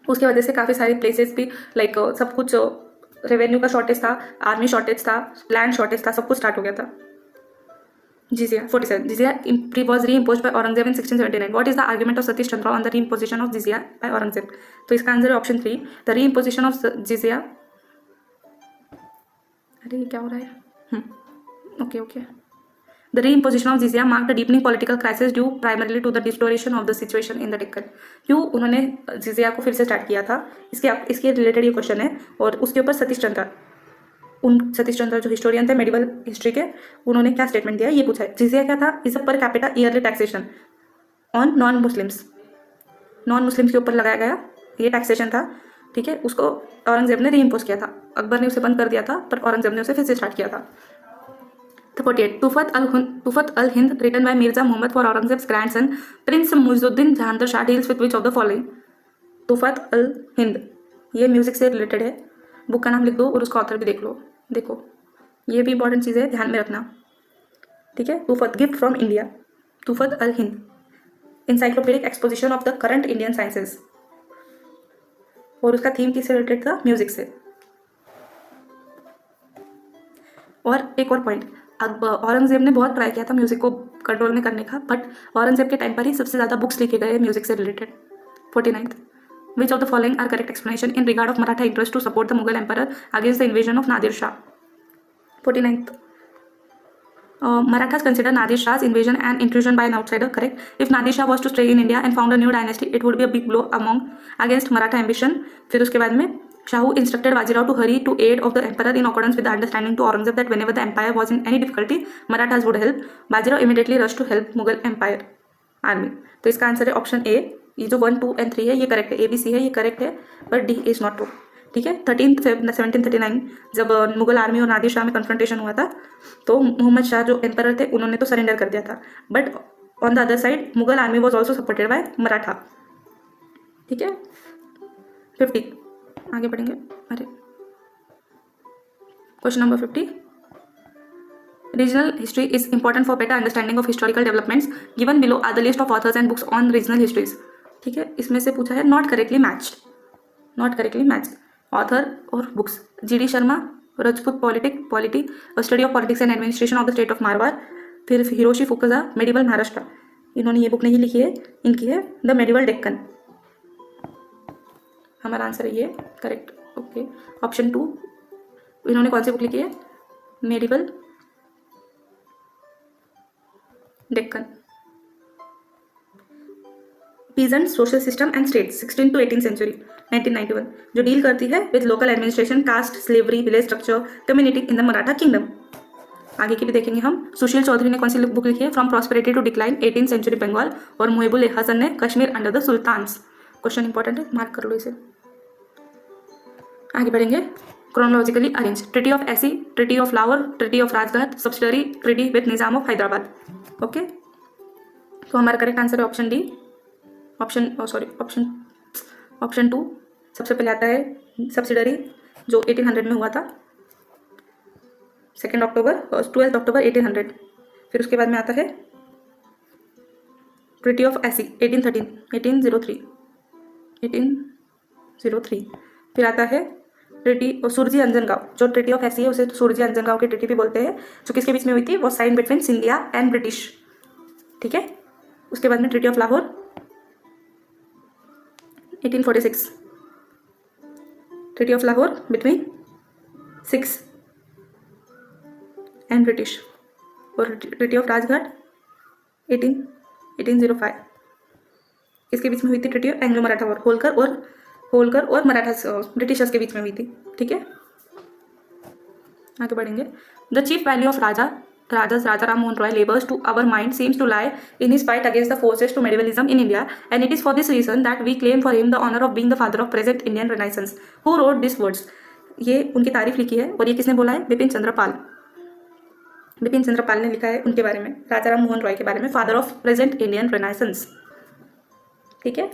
[SPEAKER 1] उसकी वजह से काफ़ी सारी प्लेसेस भी लाइक सब कुछ, रेवेन्यू का शॉर्टेज था, आर्मी शॉर्टेज था, लैंड शॉर्टेज था, सब कुछ स्टार्ट हो गया था. जिजिया. 47. जिजिया was reimposed by Aurangzeb in 1679. What is the argument of Satish Chandra on the reimposition of जिजिया by Aurangzeb? तो इसका आंसर है ऑप्शन 3, द reimposition of जिजिया. अरे ये क्या हो रहा है? Okay. The reimposition of jizya marked a deepening political crisis due primarily to the restoration of the situation in the Deccan. क्यों उन्होंने जिजिया को फिर से स्टार्ट किया था, इसके रिलेटेड ये क्वेश्चन है. और उसके ऊपर सतीश चंद्र जो हिस्टोरियन थे मेडिवल हिस्ट्री के, उन्होंने क्या स्टेटमेंट दिया ये पूछा है. जिजिया क्या था? Is a per capita yearly taxation on non Muslims के ऊपर लगाया गया ये टैक्सेशन था. ठीक है, उसको औरंगजेब ने रीइम्पोज किया था. अकबर ने उसे बंद कर दिया था, पर औरंगजेब ने उसे फिर से स्टार्ट किया था. 48. Tufat al-Hind written by Mirza Muhammad for Aurangzeb's grandson Prince Muizuddin Jahandar Shah deals with which of the following? तुफत al Hind ये म्यूजिक से रिलेटेड है. बुक का नाम लिख दो और उसका ऑथर भी देख लो. देखो ये भी इंपॉर्टेंट चीज़ है, ध्यान में रखना. ठीक है, Tuhfat gift from India. Tuhfat al Hind encyclopaedic exposition of the current Indian sciences, और उसका थीम किससे रिलेटेड था? म्यूजिक से। और एक और पॉइंट, अब औरंगजेब ने बहुत ट्राई किया था म्यूजिक को कंट्रोल में करने का, बट औरंगजेब के टाइम पर ही सबसे ज़्यादा बुक्स लिखे गए म्यूजिक से related. 49th, which of the following are correct explanation in regard of Maratha interest to support the Mughal emperor against the invasion of Nadir Shah? 49th, Marathas consider Nadir Shah's invasion an intrusion by an outsider, correct? If Nadir Shah was to stay in India and found a new dynasty, it would be a big blow against Maratha ambition. फिर उसके बाद में Shahu instructed Bajirao to hurry to aid of the emperor in accordance with the understanding to Aurangzeb that whenever the empire was in any difficulty, Marathas would help. Bajirao immediately rushed to help Mughal empire army. तो इसका answer है option ए। ये जो 1, 2 and 3 है ये correct है, A B C है ये करेक्ट है, but D is not true. ठीक है। 13 February 1739 जब मुगल आर्मी और नादिर शाह में कन्फ्रंटेशन हुआ था, तो मोहम्मद शाह जो एम्परर थे उन्होंने तो सरेंडर कर दिया था, but on the other side Mughal army was also supported by Maratha. ठीक है। 50 आगे बढ़ेंगे। अरे question number 50, regional history is important for better understanding of historical developments, given below are the list of authors and books on regional histories. ठीक है। इसमें से पूछा है not correctly matched, not correctly matched author और books, G D. Sharma, Rajput polity, study of politics and administration of the state of Marwar, फिर Hiroshi फुकुजा, medieval Maharashtra. इन्होंने ये बुक नहीं लिखी है, इनकी है द मेडिवल डेक्कन। हमारा आंसर है ये करेक्ट। ओके। ऑप्शन 2, इन्होंने कौन सी बुक लिखी है? Medieval Deccan. Peasant social system and state 16th to 18th century 1991, जो डील करती है with local administration, caste, slavery, village structure, community in the Maratha kingdom. आगे की भी देखेंगे हम। सुशील चौधरी ने कौन सी बुक लिखी है? From prosperity to decline 18th century Bengal, और मुहिबुल हसन ने Kashmir under the sultans. Question important है, मार्क कर लो इसे। आगे बढ़ेंगे। क्रोनोलॉजिकली अरेंज, ट्रीटी ऑफ एसी, treaty of Lahore, treaty of Rajghat, subsidiary treaty with Nizam of Hyderabad. Okay. तो हमारा करेक्ट आंसर है ऑप्शन डी। ऑप्शन 2 सबसे पहले आता है सब्सिडरी, जो 1800 में हुआ था, 2 अक्टूबर और 12 अक्टूबर 1800। फिर उसके बाद में आता है ट्रीटी ऑफ एसी 1803। फिर आता है ट्रीटी सुरजी अंजनगांव, जो ट्रीटी ऑफ एसी है उसे सुरजी अंजनगांव की ट्रीटी भी बोलते हैं, जो किसके बीच में हुई थी? वो sign between Scindia and British. ठीक है। उसके बाद में treaty of Lahore 1846, treaty of Lahore between 6 and British, और ट्रीटी ऑफ राजघाट 1805 इसके बीच में हुई थी treaty of Anglo Maratha war, Holkar और मराठा ब्रिटिशर्स के बीच में हुई थी। ठीक है। आगे बढ़ेंगे। The chief value of Raja Ram Mohan Roy labors to our mind seems to lie in his fight against the forces to medievalism in India, and it is for this reason that we claim for him the honor of being the father of present Indian Renaissance. Who wrote these words? ये उनकी तारीफ लिखी है, और ये किसने बोला है? बिपिन चंद्र पाल ने लिखा है उनके बारे में, राजा राम मोहन रॉय के बारे में, father of present Indian renaissance. ठीक है।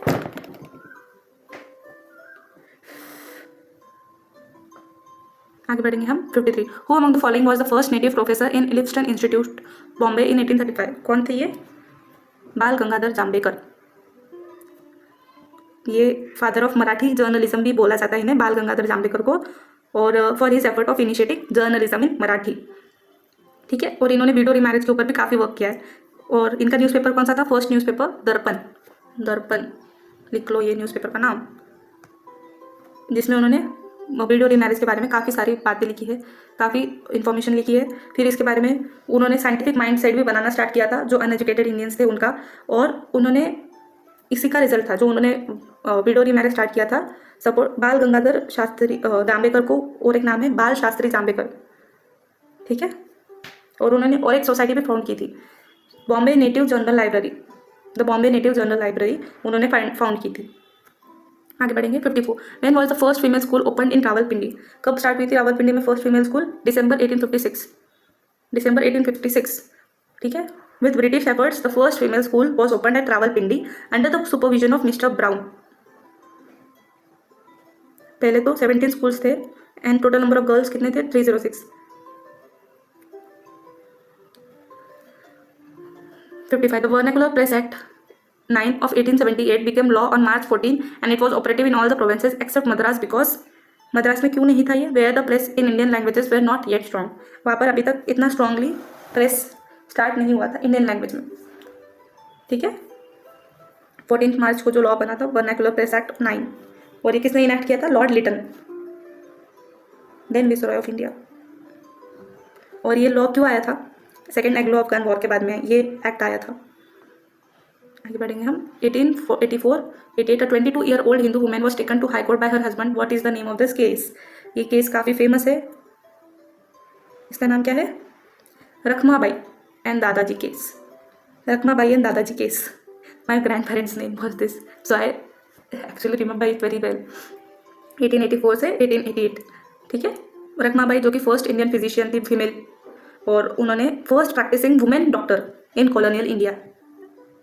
[SPEAKER 1] आगे बढ़ेंगे हम। 53, who among the following was the first native professor in Elphinstone institute Bombay in 1835? कौन थे ये? बाल गंगाधर जाम्बेकर। ये फादर ऑफ मराठी जर्नलिज्म भी बोला जाता है इन्हें, बाल गंगाधर जाम्बेकर को, और for his effort of initiating journalism in Marathi. ठीक है। और इन्होंने विडो रीमैरिज के ऊपर भी काफ़ी वर्क किया है, और इनका न्यूज़पेपर कौन सा था? फर्स्ट न्यूज़पेपर दर्पण, लिख लो ये न्यूज़पेपर का नाम, जिसमें उन्होंने विडो रीमैरिज के बारे में काफ़ी सारी बातें लिखी है, काफ़ी इन्फॉर्मेशन लिखी है। फिर इसके बारे में उन्होंने साइंटिफिक माइंड सेट भी बनाना स्टार्ट किया था जो अनएजुकेटेड इंडियंस थे उनका, और उन्होंने इसी का रिजल्ट था जो उन्होंने विडो रीमैरिज स्टार्ट किया था। सपोर्ट बाल गंगाधर शास्त्री जाम्बेकर को, और एक नाम है बाल शास्त्री जाम्बेकर। ठीक है। और उन्होंने और एक सोसाइटी भी फाउंड की थी, Bombay native journal library, the Bombay native journal library उन्होंने फाउंड की थी। आगे बढ़ेंगे। 54, when was the first female school opened इन रावलपिंडी? कब स्टार्ट हुई थी रावलपिंडी में फर्स्ट फीमेल स्कूल? दिसंबर 1856। ठीक है। With British efforts the first female school was opened at Rawalpindi under the supervision of mister Brown. पहले तो 17 स्कूल्स थे, and total number of girls कितने थे? 306। 55, the vernacular press act 9 of 1878 became law on March 14 and it was operative in all the provinces except Madras because Madras में क्यों नहीं था ये? Where the press in Indian languages were not yet strong, वहाँ पर अभी तक इतना स्ट्रांगली प्रेस स्टार्ट नहीं हुआ था इंडियन लैंग्वेज में। ठीक है, 14 मार्च को जो लॉ बना था वर्नाकुलर प्रेस एक्ट 9, और ये किसने इनैक्ट किया था? Lord Lytton, then viceroy of India. और ये लॉ क्यों आया था? सेकेंड एंग्लो अफगान वॉर के बाद में ये एक्ट आया था। आगे बढ़ेंगे हम। 1884 88 a 22-year-old Hindu women was taken to high court by her husband. What is the name of this case? ये केस काफ़ी फेमस है, इसका नाम क्या है? Rakhmabai and Dadaji case. Rakhmabai and Dadaji case, my grandparents name was this, so I actually remember it very well. 1884 से 1888। ठीक है, रखमाबाई जो कि फर्स्ट इंडियन फिजिशियन थी फीमेल, और उन्होंने फर्स्ट प्रैक्टिसिंग वुमेन डॉक्टर इन कॉलोनियल इंडिया।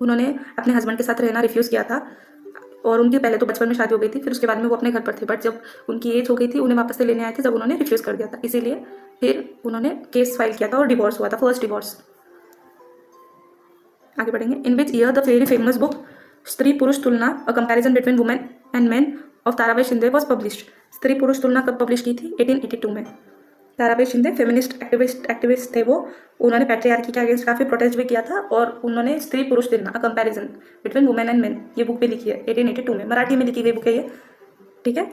[SPEAKER 1] उन्होंने अपने हस्बैंड के साथ रहना रिफ्यूज़ किया था, और उनकी पहले तो बचपन में शादी हो गई थी, फिर उसके बाद में वो अपने घर पर थे, बट जब उनकी एज हो गई थी उन्हें वापस से लेने आए थे, जब उन्होंने रिफ्यूज़ कर दिया था, इसीलिए फिर उन्होंने केस फाइल किया था और डिवोर्स हुआ था, फर्स्ट डिवोर्स। आगे बढ़ेंगे। In which year the very famous book Stri Purush Tulana a comparison between women and men of Tarabai Shinde was published. Stri Purush तुलना कब पब्लिश की थी? 1882 में। ताराबाई शिंदे फेमिनिस्ट एक्टिविस्ट थे वो, उन्होंने पैट्रियार्की के अगेंस्ट काफ़ी प्रोटेस्ट भी किया था, और उन्होंने स्त्री Purush Tulana a comparison between women and main ये बुक भी लिखी है 1882 में, मराठी में लिखी गई बुक है ये। ठीक है।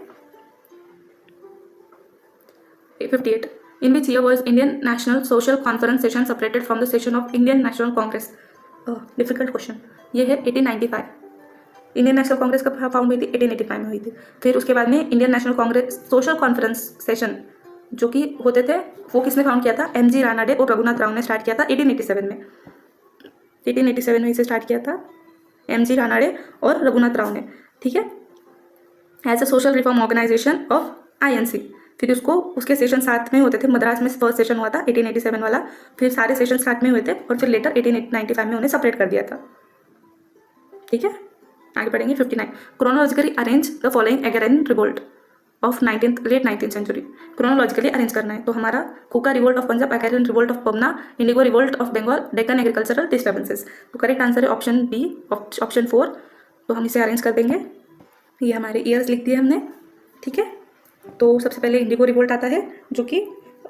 [SPEAKER 1] 58 in which year was Indian national social conference session separated from the session of Indian national congress? Difficult question. ये है 1895। इंडियन नेशनल कांग्रेस कब फाउंड हुई थी? 1885 में हुई थी। फिर उसके बाद में Indian national Congress social conference session जो कि होते थे वो किसने फाउंड किया था? एमजी रानाडे और रघुनाथ राव ने स्टार्ट किया था 1887 में। 1887 में इसे स्टार्ट किया था एमजी रानाडे और रघुनाथ राव ने। ठीक है, as a social reform organisation of INC. फिर उसको उसके सेशन साथ में होते थे, मद्रास में फर्स्ट सेशन हुआ था 1887 वाला, फिर सारे सेशन साथ में हुए थे, और फिर लेटर 1895 में उन्हें सेपरेट कर दिया था। ठीक है, आगे बढ़ेंगे। 59 chronologically arrange the following agrarian revolt of late 19th century. Chronologically arrange करना है तो हमारा Kuka revolt of Punjab, agrarian revolt of Pabna, indigo revolt of Bengal, Deccan agricultural disturbances. तो करेक्ट आंसर है ऑप्शन बी, ऑप्शन 4। तो हम इसे अरेंज कर देंगे। ये हमारे ईयर्स लिख दिए हमने। ठीक है, तो सबसे पहले इंडिगो रिवोल्ट आता है जो कि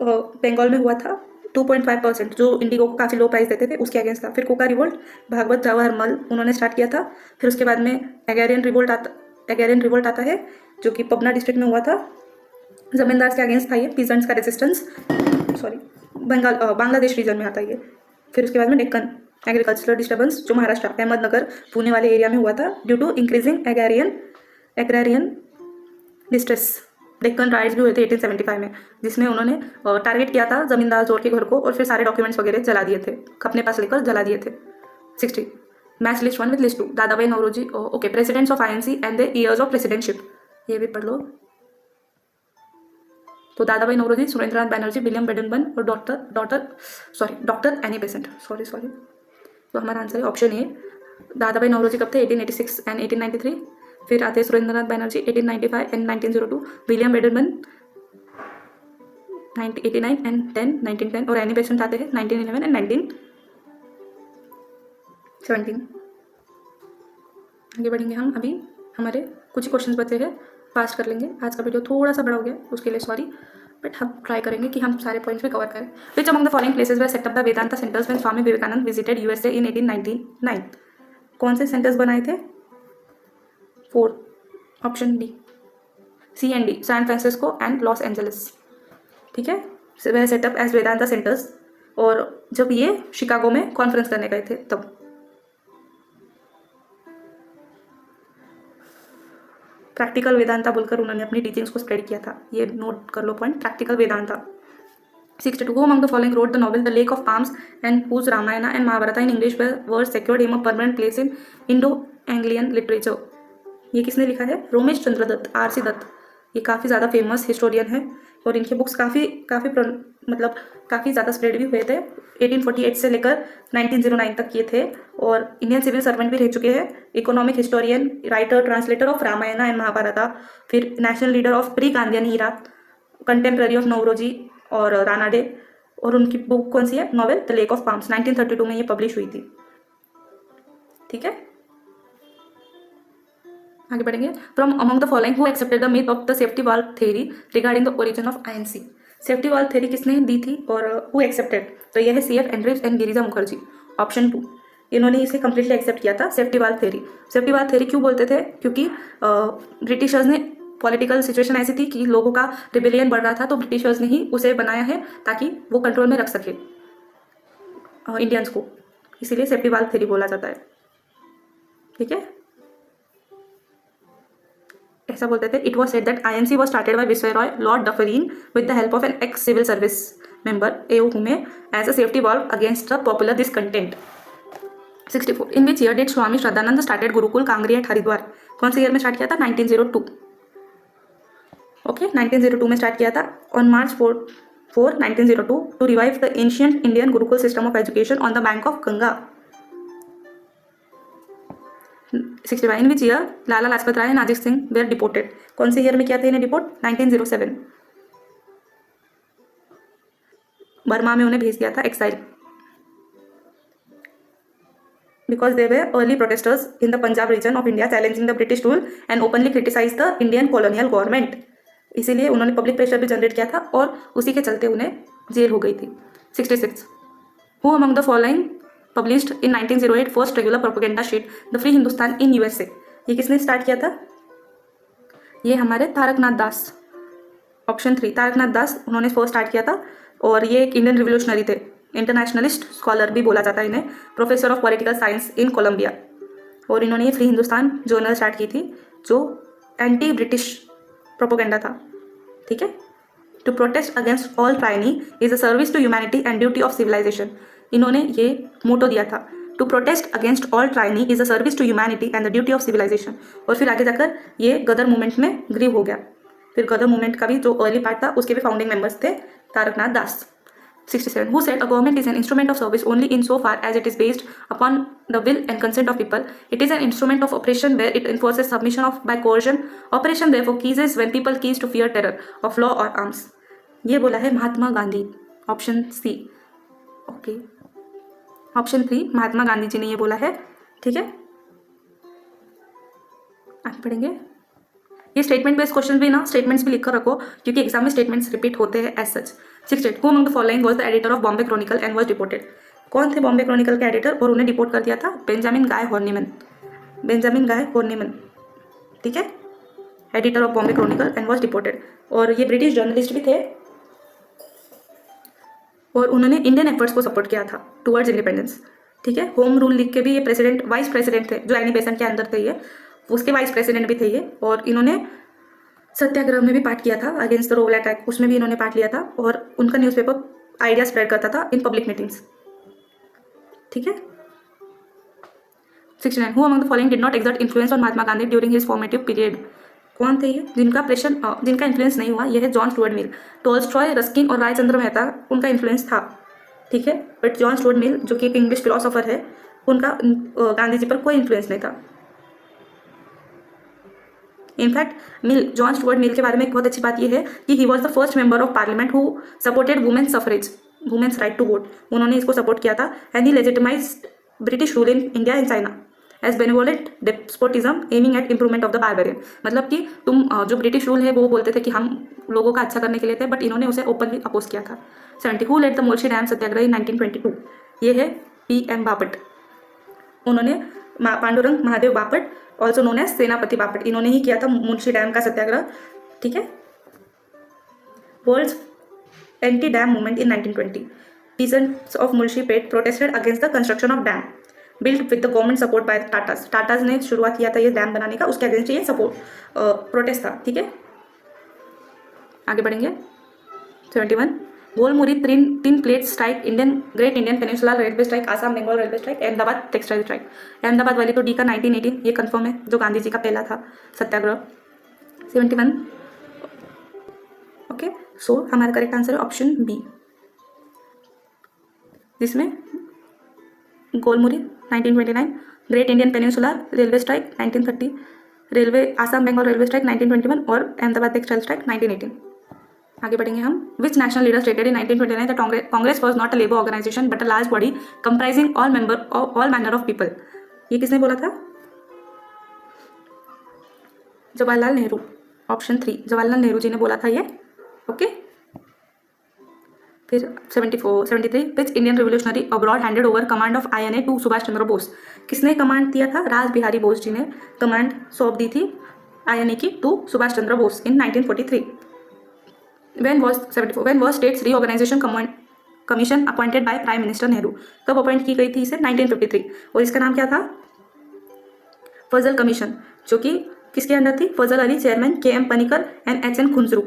[SPEAKER 1] बंगाल में हुआ था, 2.5% जो इंडिगो को काफ़ी लो प्राइस देते थे उसके अगेंस्ट था। फिर कोका रिवोल्ट भागवत जवाहर मल उन्होंने स्टार्ट किया था। फिर उसके बाद में एग्रेरियन रिवोल्ट आता है जो कि पबना डिस्ट्रिक्ट में हुआ था, जमींदार के अगेंस्ट था ये, पीजेंट्स का रेजिस्टेंस, सॉरी बांग्लादेश रीजन में आता है ये। फिर उसके बाद में डेक्कन एग्रीकल्चरल डिस्टर्बेंस जो महाराष्ट्र अहमदनगर पुणे वाले एरिया में हुआ था due to increasing agrarian distress. Deccan riots भी हुए थे 1875 में, जिसमें उन्होंने टारगेट किया था जमींदार जोर के घर को, और फिर सारे डॉक्यूमेंट्स वगैरह जला दिए थे, अपने पास लेकर जला दिए थे। 60 match list 1 with list 2 Dadabhai Naoroji. Okay, presidents of INC and the years of presidentship, ये भी पढ़ लो। तो दादाभाई नौरोजी, सुरेंद्रनाथ बैनर्जी, विलियम बेडनबर्न और डॉक्टर एनी बेसेंट। सॉरी। तो हमारा आंसर है ऑप्शन ए। दादाभाई नौरोजी कब थे? 1886 एंड 1893। फिर आते हैं Surendranath Banerjee 1895 and 1902, William Wedderburn 1989 and 1910, और एनी बेसेंट आते हैं 1911 एंड 1917। आगे बढ़ेंगे हम। अभी हमारे कुछ क्वेश्चंस बचे हैं, पास कर लेंगे। आज का वीडियो थोड़ा सा बड़ा हो गया, उसके लिए सॉरी, बट हम ट्राई करेंगे कि हम सारे पॉइंट्स भी कवर करें। Which among the following places they set up the Vedanta centres when Swami Vivekananda visited USA in 1899? कौन से सेंटर्स बनाए थे? 4, option D, C and D, San Francisco and Los Angeles. ठीक है, they set up as Vedanta centres, और जब ये शिकागो में कॉन्फ्रेंस करने गए थे तब। प्रैक्टिकल वेदांता बोलकर उन्होंने अपनी टीचिंग्स को स्प्रेड किया था, ये नोट कर लो point, practical Vedanta. 62 Who among the following wrote the novel The Lake of Palms and whose Ramayana and Mahabharata in English were secured him a permanent place in Indo-Anglian literature? ये किसने लिखा है? रोमेश चंद्र Dutt, RC Dutt. ये काफ़ी ज़्यादा famous historian है, और इनके बुक्स काफ़ी ज़्यादा स्प्रेड भी हुए थे। 1848 से लेकर 1909 तक ये थे, और इंडियन सिविल सर्वेंट भी रह चुके हैं, economic historian, writer, translator of Ramayana and Mahabharata, फिर national leader of pre Gandhian era, contemporary of Naoroji और रानाडे। और उनकी बुक कौन सी है? Novel the lake of palms, 1932 में ये पब्लिश हुई थी। ठीक है, आगे बढ़ेंगे। From among the following who accepted the myth of the safety valve theory regarding the origin of INC. Safety valve theory किसने दी थी और हु एक्सेप्टेड, तो यह है CF Andrews and Girija Mukherjee, option 2। इन्होंने इसे कंप्लीटली एक्सेप्ट किया था safety valve theory. Safety valve theory क्यों बोलते थे, क्योंकि ब्रिटिशर्स ने पॉलिटिकल सिचुएशन ऐसी थी कि लोगों का रिबेलियन बढ़ रहा था, तो ब्रिटिशर्स ने ही उसे बनाया है ताकि वो कंट्रोल में रख सके इंडियंस को, इसीलिए सेफ्टी वाल्व थ्योरी बोला जाता है। ठीक है, ऐसा बोलते थे। It was said that INC was started by viceroy lord Dufferin with the help of an ex civil service member A.O. Hume as a safety valve against the popular discontent. 64 in which year did Swami Shraddhanand started gurukul Kangri at Haridwar. कौन से year में start किया था, 1902। Okay 1902 में start किया था। On March 4, 1902 to revive the ancient Indian gurukul system of education on the bank of Ganga. 65 in which year Lala Lajpat Rai and Ajit Singh were deported. कौन से ईयर में किया था इन्हें डिपोर्ट, 1907। बर्मा में उन्हें भेज दिया था exile because they were early protesters in the Punjab region of India challenging the British rule and openly criticized the Indian colonial government। इसीलिए उन्होंने पब्लिक प्रेशर भी जनरेट किया था और उसी के चलते उन्हें जेल हो गई थी। 66 who among the following published in 1908 first regular propaganda sheet the free Hindustan in USA। ये किसने स्टार्ट किया था, ये हमारे तारकनाथ दास, ऑप्शन 3 तारकनाथ दास, उन्होंने फर्स्ट स्टार्ट किया था। और ये एक इंडियन रिवोल्यूशनरी थे, इंटरनेशनलिस्ट स्कॉलर भी बोला जाता है इन्हें, professor of political science in Columbia. और इन्होंने ये फ्री हिंदुस्तान जर्नल स्टार्ट की थी जो एंटी ब्रिटिश प्रोपोगेंडा था। ठीक है, to protest against all tyranny is a service to humanity and duty of civilisation. इन्होंने ये मोटो दिया था, to protest against all tyranny is a service to humanity and the duty of civilisation. और फिर आगे जाकर ये गदर मूवमेंट में ग्रीव हो गया। फिर गदर मूवमेंट का भी जो अर्ली पार्ट था उसके भी फाउंडिंग मेंबर्स थे तारकनाथ दास। 67 who said a government is an instrument of service only in so far as it is based upon the will and consent of people. It is an instrument of oppression where it enforces submission of by coercion. Oppression therefore ceases when people cease to fear terror of law or arms. ये बोला है Mahatma Gandhi, option C। Okay, option 3 Mahatma Gandhi ji ने ये बोला है। ठीक है, आगे बढ़ेंगे। ये स्टेटमेंट बेस्ड क्वेश्चन भी ना, स्टेटमेंट्स भी लिखकर रखो क्योंकि एग्जाम में स्टेटमेंट्स रिपीट होते हैं as such. 68 who among the following was the editor of Bombay chronicle and was deported. कौन थे बॉम्बे क्रॉनिकल के एडिटर और उन्हें डिपोर्ट कर दिया था, बेंजामिन गाय हॉर्निमन। बेंजामिन गाय हॉर्निमन, ठीक है, editor of Bombay chronicle and was deported. और ये ब्रिटिश जर्नलिस्ट भी थे और उन्होंने इंडियन एफर्ट्स को सपोर्ट किया था टुवर्ड्स इंडिपेंडेंस। ठीक है, होम रूल लीग के भी ये प्रेसिडेंट वाइस प्रेसिडेंट थे, जो एनी बेसेंट के अंदर थे ये, उसके वाइस प्रेसिडेंट भी थे ये। और इन्होंने सत्याग्रह में भी पार्ट किया था अगेंस्ट द रोल अटैक, उसमें भी इन्होंने पार्ट लिया था। और उनका न्यूज़पेपर आइडिया स्प्रेड करता था इन पब्लिक मीटिंग्स। ठीक है, 69 who among the following did not exert influence on Mahatma Gandhi during his formative period. कौन थे ये जिनका जिनका इन्फ्लुएंस नहीं हुआ, यह है John Stuart Mill. Tolstoy, Ruskin और रायचंद्र मेहता उनका इन्फ्लुएंस था। ठीक है, बट जॉन स्टुअर्ट मिल जो कि एक इंग्लिश फिलोसोफर है, उनका गांधी जी पर कोई इन्फ्लुएंस नहीं था। इनफैक्ट मिल, जॉन स्टुअर्ट मिल के बारे में एक बहुत अच्छी बात यह है कि he was the first member of parliament who supported women's suffrage, women's right to vote. उन्होंने इसको सपोर्ट किया था। And he legitimised British rule in India and China as benevolent despotism aiming at improvement of the barbarian. मतलब कि तुम जो British rule है वो बोलते थे कि हम लोगों का अच्छा करने के लिए थे, बट इन्होंने उसे ओपनली अपोज किया था। 70 who led the Mulshi dam satyagraha in 1922। ये है PM बापट। उन्होंने Pandurang Mahadev Bapat, also known as Senapati Bapat, इन्होंने ही किया था मुंशी डैम का सत्याग्रह। ठीक है, world's anti dam movement in 1920। Peasants of Mulshipet protested against the construction of dam built with the government support by Tatas. Tatas ने शुरुआत किया था ये डैम बनाने का, उसके अगेंस्ट ये सपोर्ट प्रोटेस्ट था। ठीक है, आगे बढ़ेंगे। 71 Golmuri tin plate strike, great Indian peninsula railway strike, Assam Bengal railway strike, Ahmedabad textile strike. Ahmedabad वाली तो डी का 1918 ये कंफर्म है, जो गांधी जी का पहला था सत्याग्रह। 71 ओके, सो हमारा करेक्ट आंसर है ऑप्शन बी, जिसमें Golmuri 1929, great Indian peninsula railway strike 1930, railway Assam Bengal railway strike 1921 और अहमदाबाद टेक्सटाइल स्ट्राइक 1918। आगे बढ़ेंगे हम। Which national leader stated in 1929 that Congress was not a labour organisation but a large body comprising all manner of people. ये किसने बोला था? Jawaharlal Nehru, option 3 Jawaharlal Nehru ji ने बोला था ये। ओके, फिर 73 which Indian revolutionary abroad handed over command of INA to Subhash Chandra Bose. किसने कमांड दिया था? राज बिहारी बोस जी ने कमांड सौंप दी थी INA की to Subhash Chandra Bose in 1943। When was states reorganization commission appointed by prime minister Nehru. कब अपॉइंट की गई थी इसे? 1953। और इसका नाम क्या था? फजल कमीशन, जो कि किसके अंडर थी? Fazl Ali chairman, KM Panikkar and HN Kunzru.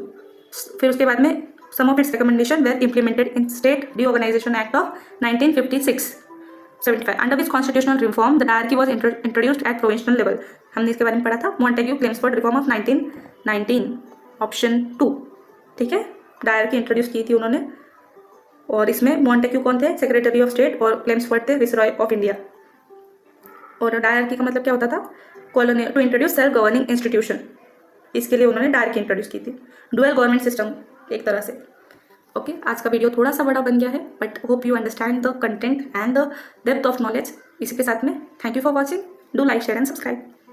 [SPEAKER 1] फिर उसके बाद में some of its recommendation were implemented in state reorganisation act of 1956-75 under which constitutional reform the dyarchy was introduced at provincial level. हमने इसके बारे में पढ़ा था, Montagu Chelmsford reform of 1919, option 2। ठीक है, डायरकी इंट्रोड्यूस की थी उन्होंने, और इसमें मॉन्टेग्यू कौन थे? सेक्रेटरी ऑफ स्टेट, और क्लेम्सफोर्ड थे विसरॉय ऑफ इंडिया। और डायरकी का मतलब क्या होता था? Colony to introduce self governing institution, इसके लिए उन्होंने डायरकी इंट्रोड्यूस की थी। डुअल गवर्नमेंट सिस्टम एक तरह से। ओके, आज का वीडियो थोड़ा सा बड़ा बन गया है, but hope you understand the content and the depth of knowledge. इसी के साथ में thank you for watching, do like share and subscribe.